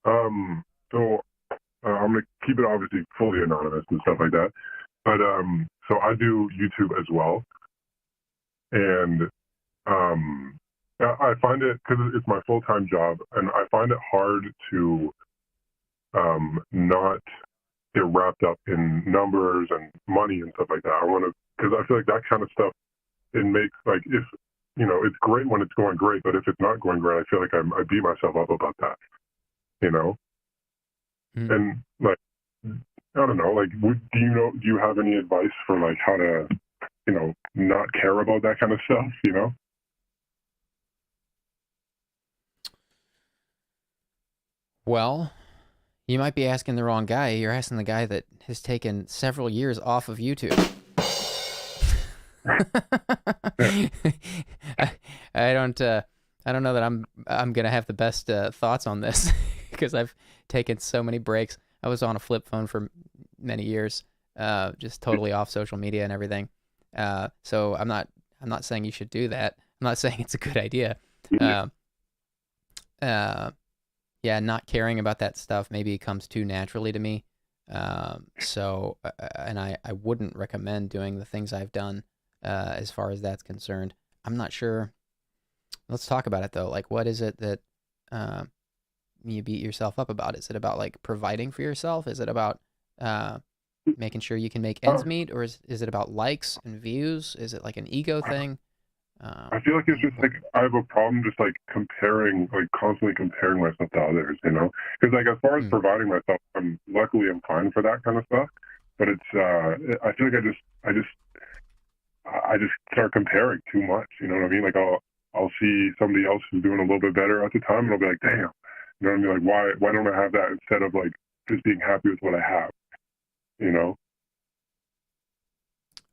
So I'm gonna keep it obviously fully anonymous and stuff like that, but so I do YouTube as well, and I find it, because it's my full-time job, and I find it hard to not get wrapped up in numbers and money and stuff like that. Because I feel like that kind of stuff, it makes, like, if, you know, it's great when it's going great, but if it's not going great, I feel like I beat myself up about that, you know? Mm. And, like, I don't know, like, do you have any advice for, like, how to, you know, not care about that kind of stuff, you know? Well, you might be asking the wrong guy. You're asking the guy that has taken several years off of YouTube. I don't know that I'm gonna have the best thoughts on this because I've taken so many breaks. I was on a flip phone for many years, just totally off social media and everything. So I'm not saying you should do that. I'm not saying it's a good idea. Yeah, not caring about that stuff maybe comes too naturally to me. So I wouldn't recommend doing the things I've done as far as that's concerned. I'm not sure. Let's talk about it though. Like, what is it that you beat yourself up about? Is it about like providing for yourself? Is it about making sure you can make ends meet? Or is it about likes and views? Is it like an ego thing? I feel like it's just like I have a problem just like comparing, like constantly comparing myself to others, you know? Because like as far as providing myself, I'm fine for that kind of stuff. But it's I feel like I just start comparing too much. You know what I mean? Like I'll see somebody else who's doing a little bit better at the time, and I'll be like, damn. You know what I mean? Like why don't I have that instead of like just being happy with what I have? You know?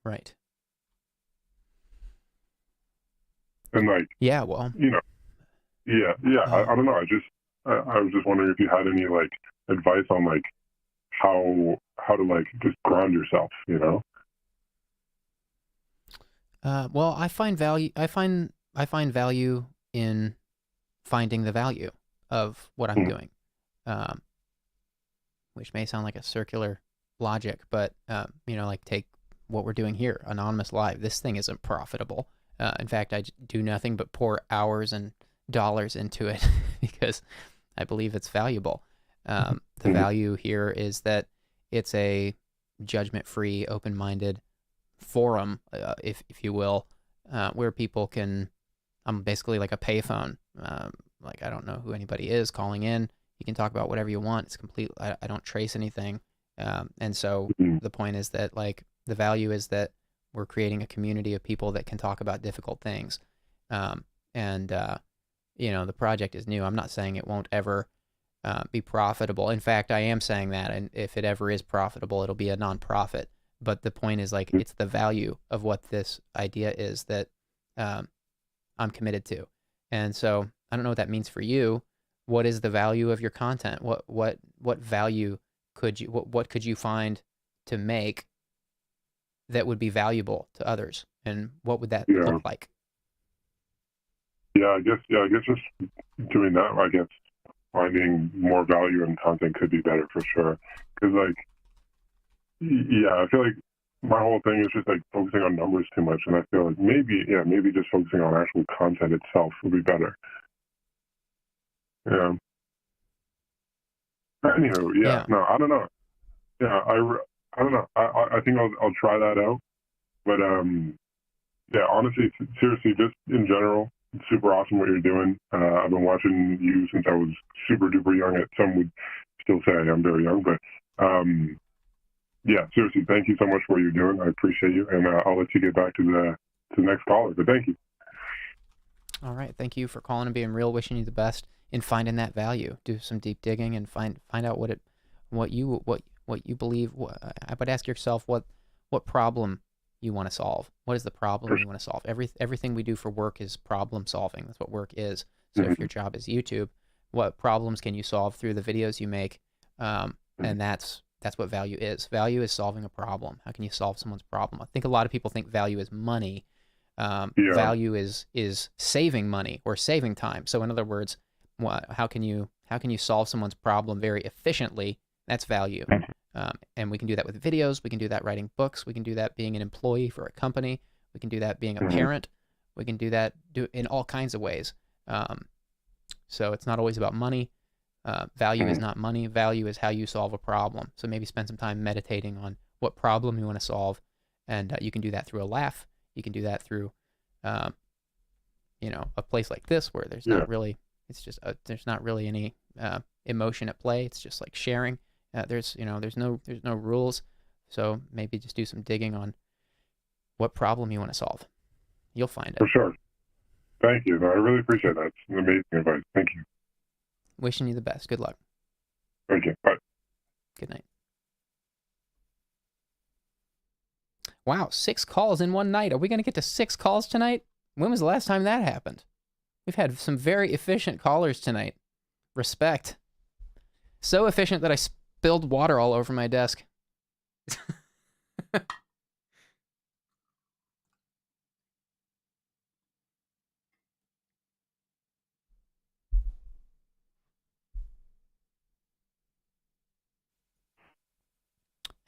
Right. And like, yeah, well, you know, yeah. I don't know. I was just wondering if you had any like advice on like how to like just ground yourself, you know? Well, I find value in finding the value of what I'm doing, which may sound like a circular logic, but you know, like take what we're doing here, Anonymous Live. This thing isn't profitable. In fact, I do nothing but pour hours and dollars into it because I believe it's valuable. The value here is that it's a judgment-free, open-minded forum, if you will, where people can. I'm basically like a payphone. Like I don't know who anybody is calling in. You can talk about whatever you want. It's complete. I don't trace anything, and so the point is that like the value is that we're creating a community of people that can talk about difficult things. You know, the project is new. I'm not saying it won't ever be profitable. In fact, I am saying that, and if it ever is profitable, it'll be a nonprofit. But the point is like, it's the value of what this idea is that I'm committed to. And so I don't know what that means for you. What is the value of your content? What value could you, what could you find to make that would be valuable to others, and what would that look like? I guess just doing that, I guess finding more value in content could be better for sure. Because like, I feel like my whole thing is just like focusing on numbers too much, and I feel like maybe just focusing on actual content itself would be better. Yeah. Anywho, no, I don't know. I don't know. I think I'll try that out. But honestly, seriously, just in general, it's super awesome what you're doing. I've been watching you since I was super duper young. Some would still say I'm very young, but Yeah, seriously, thank you so much for what you're doing. I appreciate you, and I'll let you get back to the next caller. But thank you. All right. Thank you for calling and being real. Wishing you the best in finding that value. Do some deep digging and find out what you believe. I would ask yourself what problem you want to solve. What is the problem you want to solve? Everything we do for work is problem solving. That's what work is. So if your job is YouTube, what problems can you solve through the videos you make? And that's what value is. Value is solving a problem. How can you solve someone's problem? I think a lot of people think value is money. Value is saving money or saving time. So in other words, how can you solve someone's problem very efficiently? That's value. And we can do that with videos. We can do that writing books. We can do that being an employee for a company. We can do that being a parent. We can do that in all kinds of ways. So it's not always about money. Value is not money. Value is how you solve a problem. So maybe spend some time meditating on what problem you want to solve. And you can do that through a laugh. You can do that through, a place like this where there's not really, there's not really any emotion at play. It's just like sharing. There's no rules. So maybe just do some digging on what problem you want to solve. You'll find it. For sure. Thank you. No, I really appreciate that. It's amazing advice. Thank you. Wishing you the best. Good luck. Thank you. Bye. Good night. Wow, 6 calls in one night. Are we going to get to 6 calls tonight? When was the last time that happened? We've had some very efficient callers tonight. Respect. So efficient that I spilled water all over my desk.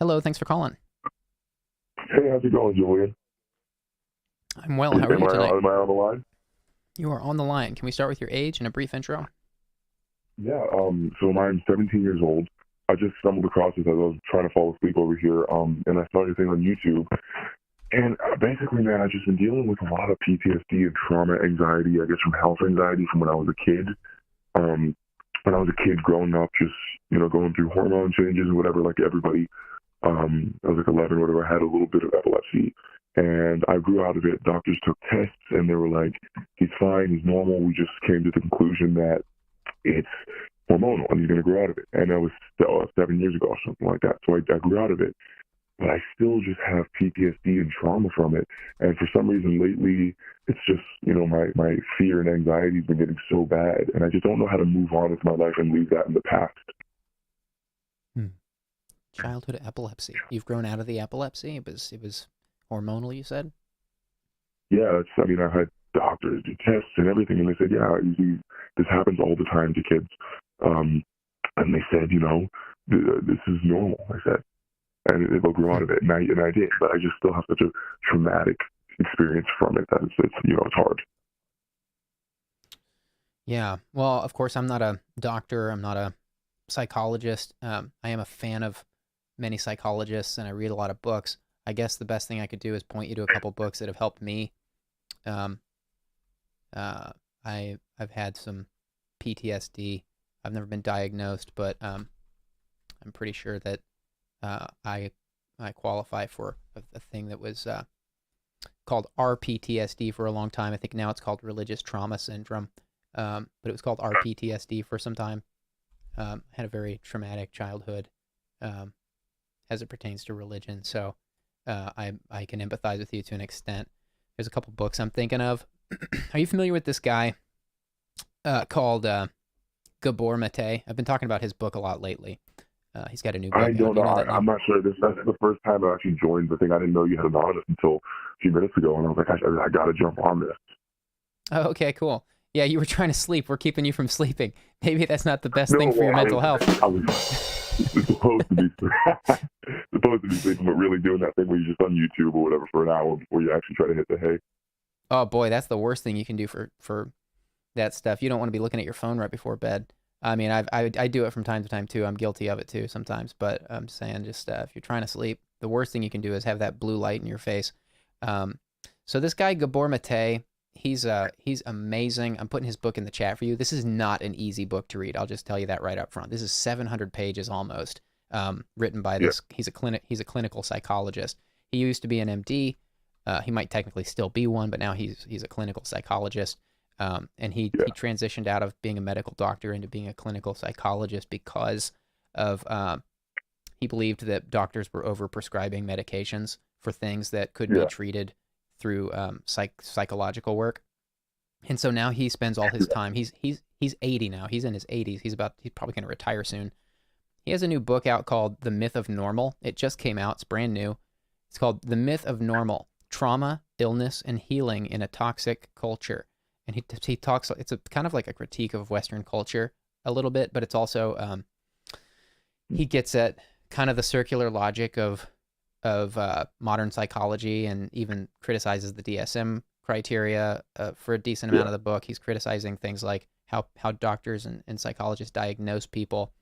Hello, thanks for calling. Hey, how's it going, Julian? I'm well. How are you tonight? Am I on the line? You are on the line. Can we start with your age and a brief intro? Yeah, so I'm 17 years old. I just stumbled across this as I was trying to fall asleep over here, and I saw your thing on YouTube. And basically, man, I've just been dealing with a lot of PTSD and trauma anxiety, I guess from health anxiety from when I was a kid. When I was a kid growing up, just, going through hormone changes and whatever, like everybody. I was like 11 or whatever. I had a little bit of epilepsy, and I grew out of it. Doctors took tests, and they were like, he's fine, he's normal. We just came to the conclusion that it's hormonal, and he's going to grow out of it. And that was 7 years ago or something like that. So I grew out of it. But I still just have PTSD and trauma from it. And for some reason lately, it's just, my fear and anxiety has been getting so bad. And I just don't know how to move on with my life and leave that in the past. Childhood epilepsy. You've grown out of the epilepsy? It was hormonal, you said? Yeah, I've had doctors do tests and everything, and they said, yeah, this happens all the time to kids. And they said, this is normal, I said. And it'll grow out of it. And I did, but I just still have such a traumatic experience from it that it's hard. Yeah. Well, of course, I'm not a doctor. I'm not a psychologist. I am a fan of many psychologists, and I read a lot of books. I guess the best thing I could do is point you to a couple books that have helped me. I've had some PTSD. I've never been diagnosed, but I'm pretty sure that I qualify for a thing that was called RPTSD for a long time. I think now it's called religious trauma syndrome, but it was called RPTSD for some time. Had a very traumatic childhood as it pertains to religion, so I can empathize with you to an extent. There's a couple books I'm thinking of. Are you familiar with this guy called Gabor Mate? I've been talking about his book a lot lately. He's got a new book. I don't know. I'm not sure. That's the first time I actually joined the thing. I didn't know you had Anonymous until a few minutes ago, and I was like, I got to jump on this. Oh, okay, cool. Yeah, you were trying to sleep. We're keeping you from sleeping. Maybe that's not the best thing for your mental health. I was supposed to be sleeping, but really doing that thing where you're just on YouTube or whatever for an hour before you actually try to hit the hay. Oh, boy, that's the worst thing you can do for that stuff. You don't want to be looking at your phone right before bed. I mean, I do it from time to time, too. I'm guilty of it, too, sometimes. But I'm saying just if you're trying to sleep, the worst thing you can do is have that blue light in your face. So this guy, Gabor Mate, he's amazing. I'm putting his book in the chat for you. This is not an easy book to read. I'll just tell you that right up front. This is 700 pages almost. written by this. He's a clinical psychologist. He used to be an MD. He might technically still be one, but now he's a clinical psychologist. And he transitioned out of being a medical doctor into being a clinical psychologist because of he believed that doctors were overprescribing medications for things that could be treated through psychological work. And so now he spends all his time. He's 80 now. He's in his 80s. He's probably going to retire soon. He has a new book out called The Myth of Normal. It just came out. It's brand new. It's called The Myth of Normal: Trauma, Illness, and Healing in a Toxic Culture. And he talks, it's a kind of like a critique of Western culture a little bit, but it's also, he gets at kind of the circular logic of modern psychology, and even criticizes the DSM criteria for a decent amount of the book. He's criticizing things like how doctors and psychologists diagnose people.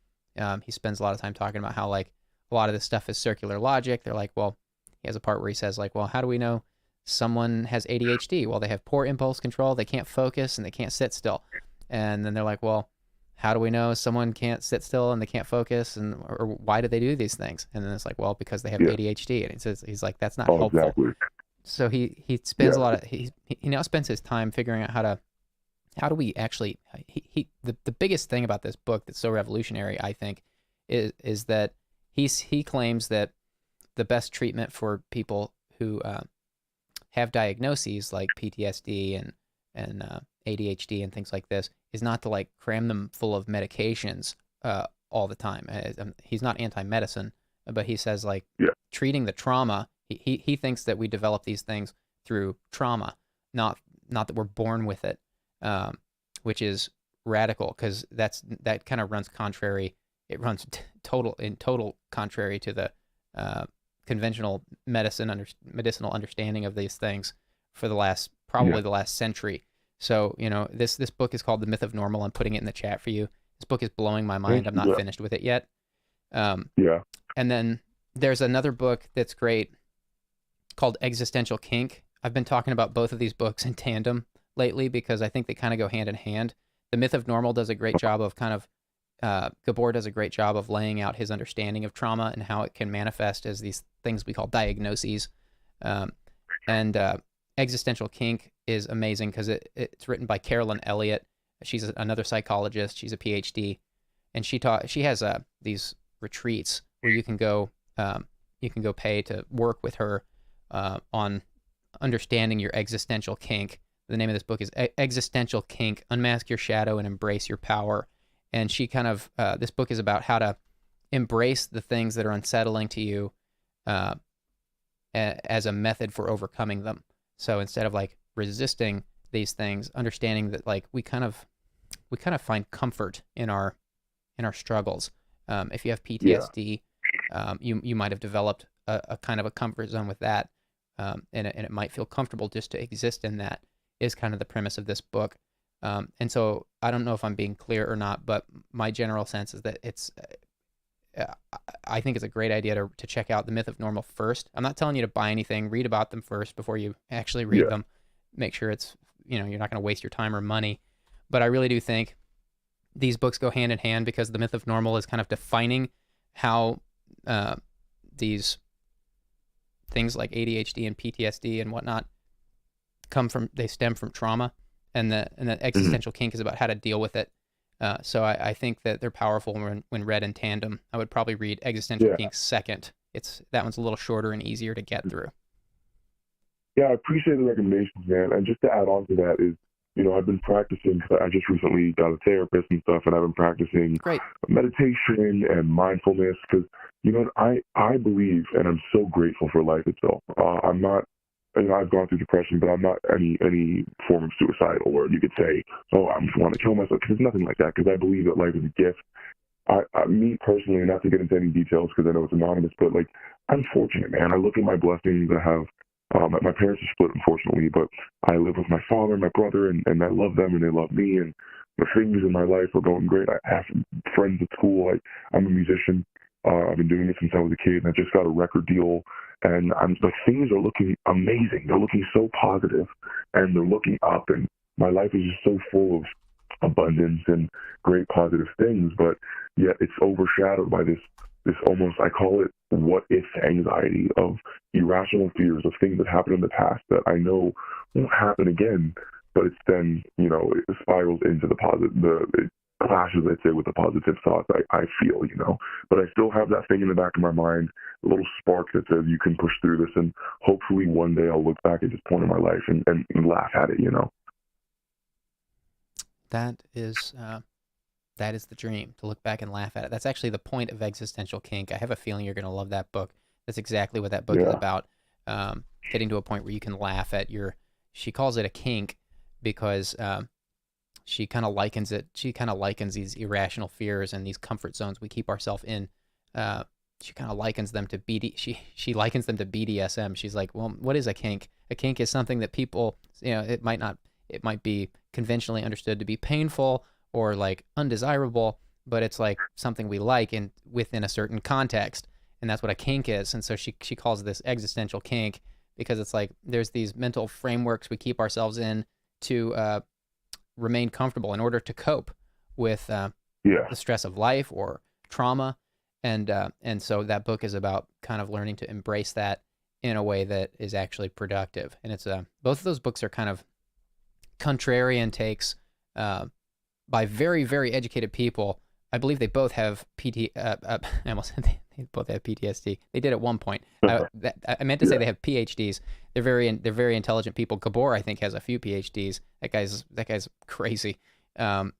He spends a lot of time talking about how like a lot of this stuff is circular logic. They're like, well, he has a part where he says like, well, how do we know someone has ADHD? Well, they have poor impulse control, they can't focus, and they can't sit still. And then they're like, well, how do we know someone can't sit still and they can't focus, or why do they do these things? And then it's like, well, because they have ADHD. And he says, he's like, that's not helpful. Exactly. So he spends a lot of he now spends his time figuring out how do we actually the biggest thing about this book that's so revolutionary, I think, is that he claims that the best treatment for people who have diagnoses like PTSD and ADHD and things like this is not to like cram them full of medications all the time. He's not anti-medicine, but he says like treating the trauma. He thinks that we develop these things through trauma, not that we're born with it, which is radical, because that kind of runs contrary. It runs total contrary to the conventional medicinal understanding of these things for the last century. So, you know, this book is called The Myth of Normal. I'm putting it in the chat for you. This book is blowing my mind. I'm not finished with it yet. And then there's another book that's great called Existential Kink. I've been talking about both of these books in tandem lately because I think they kind of go hand in hand. The Myth of Normal does a great job of Gabor does a great job of laying out his understanding of trauma and how it can manifest as these things we call diagnoses. And Existential Kink is amazing because it's written by Carolyn Elliott. She's another psychologist. She's a PhD, and she has these retreats where you can go pay to work with her on understanding your existential kink. The name of this book is Existential Kink: Unmask Your Shadow and Embrace Your Power. And she this book is about how to embrace the things that are unsettling to you as a method for overcoming them. So instead of like resisting these things, understanding that like we kind of find comfort in our struggles. If you have PTSD, you might have developed a kind of a comfort zone with that, and it might feel comfortable just to exist in that. Is kind of the premise of this book. And so I don't know if I'm being clear or not, but my general sense is that I think it's a great idea to check out The Myth of Normal first. I'm not telling you to buy anything. Read about them first before you actually read them. Make sure it's, you're not going to waste your time or money. But I really do think these books go hand in hand because The Myth of Normal is kind of defining how these things like ADHD and PTSD and whatnot they stem from trauma, and the existential kink is about how to deal with it. So I think that they're powerful when read in tandem. I would probably read Existential Kink second. That one's a little shorter and easier to get through. Yeah, I appreciate the recommendations, man. And just to add on to that is, I've been practicing, because I just recently got a therapist and stuff, and I've been practicing meditation and mindfulness because, I believe, and I'm so grateful for life itself. I'm not, I've gone through depression, but I'm not any form of suicidal where you could say, oh, I just want to kill myself. There's nothing like that, because I believe that life is a gift. Me personally, not to get into any details because I know it's anonymous, but I'm fortunate, man. I look at my blessings. I have, my parents are split, unfortunately, but I live with my father and my brother, and I love them and they love me, and the things in my life are going great. I have friends at school. I'm a musician. I've been doing it since I was a kid, and I just got a record deal, and things are looking amazing. They're looking so positive, and they're looking up, and my life is just so full of abundance and great positive things, but yet it's overshadowed by this this almost, I call it what if anxiety, of irrational fears of things that happened in the past that I know won't happen again, but it's then, it spirals into the positive, it clashes, I'd say, with the positive thoughts I feel, but I still have that thing in the back of my mind, a little spark that says you can push through this, and hopefully one day I'll look back at this point in my life and laugh at it, That is the dream, to look back and laugh at it. That's actually the point of Existential Kink. I have a feeling you're going to love that book. That's exactly what that book is about. Getting to a point where you can laugh at she calls it a kink because she kind of likens these irrational fears and these comfort zones we keep ourselves in. She kind of likens them to she likens them to BDSM. She's like, well, what is a kink? A kink is something that people, it might be conventionally understood to be painful or like undesirable, but it's like something we like within a certain context, and that's what a kink is. And so she calls this existential kink because it's like there's these mental frameworks we keep ourselves in to remain comfortable in order to cope with the stress of life or trauma, and so that book is about kind of learning to embrace that in a way that is actually productive. And it's both of those books are kind of contrarian takes by very, very educated people. I believe they both have they both have PTSD. They did at one point. I meant to say they have PhDs. They're very intelligent people. Gabor, I think, has a few PhDs. That guy's crazy. I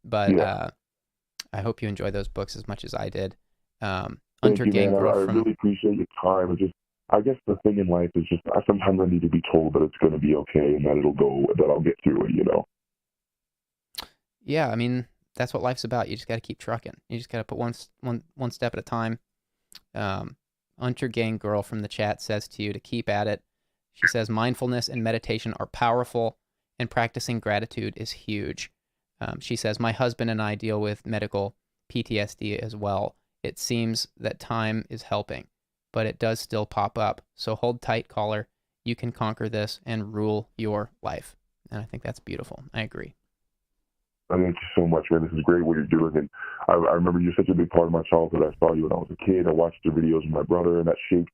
hope you enjoy those books as much as I did. Thank you, man. I really appreciate your time. I guess the thing in life is just sometimes I need to be told that it's going to be okay and that I'll get through it. Yeah, I mean, that's what life's about. You just got to keep trucking. You just got to put one step at a time. Hunter Gang Girl from the chat says to you to keep at it. She says mindfulness and meditation are powerful, and practicing gratitude is huge. She says, my husband and I deal with medical PTSD as well. It seems that time is helping, but it does still pop up. So hold tight, caller. You can conquer this and rule your life. And I think that's beautiful. I agree. Thank you so much, man. This is great what you're doing. And I remember you're such a big part of my childhood. I saw you when I was a kid. I watched your videos with my brother, and that shaped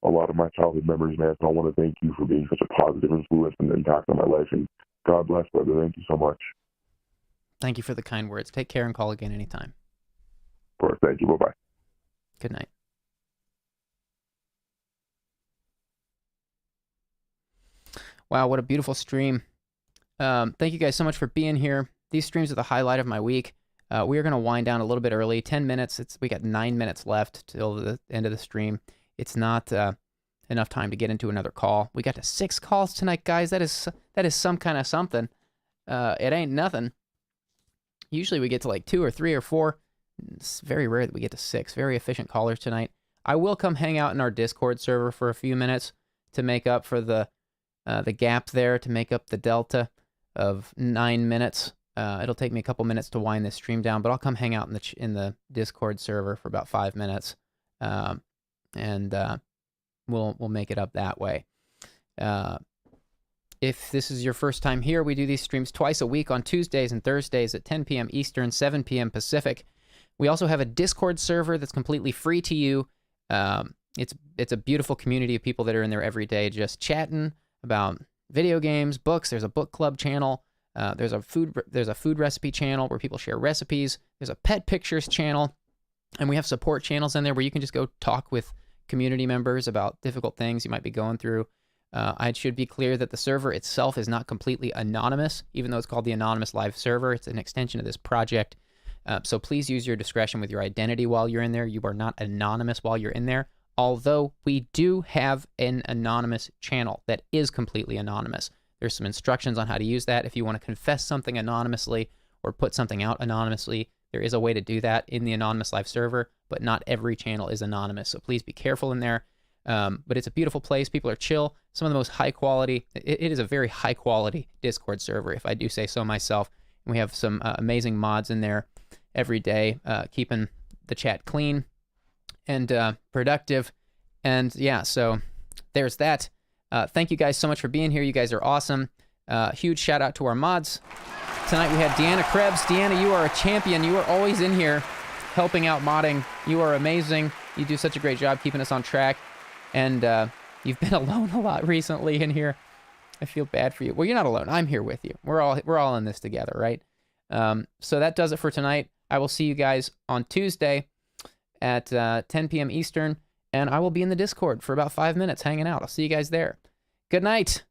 a lot of my childhood memories, man. So I want to thank you for being such a positive influence and impact on my life. And God bless, brother. Thank you so much. Thank you for the kind words. Take care and call again anytime. Of course. Thank you. Bye-bye. Good night. Wow, what a beautiful stream. Thank you guys so much for being here. These streams are the highlight of my week. We are going to wind down a little bit early, 10 minutes. We got 9 minutes left till the end of the stream. It's not enough time to get into another call. We got to 6 calls tonight, guys. That is some kind of something. It ain't nothing. Usually we get to like 2 or 3 or 4. It's very rare that we get to 6. Very efficient callers tonight. I will come hang out in our Discord server for a few minutes to make up for the gap there, to make up the delta of 9 minutes. It'll take me a couple minutes to wind this stream down, but I'll come hang out in the Discord server for about 5 minutes, and we'll make it up that way. If this is your first time here, we do these streams twice a week on Tuesdays and Thursdays at 10 p.m. Eastern, 7 p.m. Pacific. We also have a Discord server that's completely free to you. It's a beautiful community of people that are in there every day just chatting about video games, books. There's a book club channel. There's a food recipe channel where people share recipes. There's a pet pictures channel, and we have support channels in there where you can just go talk with community members about difficult things you might be going through. I should be clear that the server itself is not completely anonymous, even though it's called the Anonymous Live server. It's an extension of this project. So please use your discretion with your identity while you're in there. You are not anonymous while you're in there, although we do have an anonymous channel that is completely anonymous. There's some instructions on how to use that. If you want to confess something anonymously or put something out anonymously, there is a way to do that in the Anonymous Live server, but not every channel is anonymous. So please be careful in there. But it's a beautiful place. People are chill. Some of the most high quality, it is a very high quality Discord server, if I do say so myself. And we have some amazing mods in there every day, keeping the chat clean and productive. And yeah, so there's that. Thank you guys so much for being here. You guys are awesome. Huge shout out to our mods. Tonight we had Deanna Krebs. Deanna, you are a champion. You are always in here. helping out modding. You are amazing. You do such a great job keeping us on track. And you've been alone a lot recently in here. I feel bad for you. Well, you're not alone. I'm here with you. We're all in this together, right? So that does it for tonight. I will see you guys on Tuesday at 10 p.m. Eastern, and I will be in the Discord for about 5 minutes hanging out. I'll see you guys there. Good night.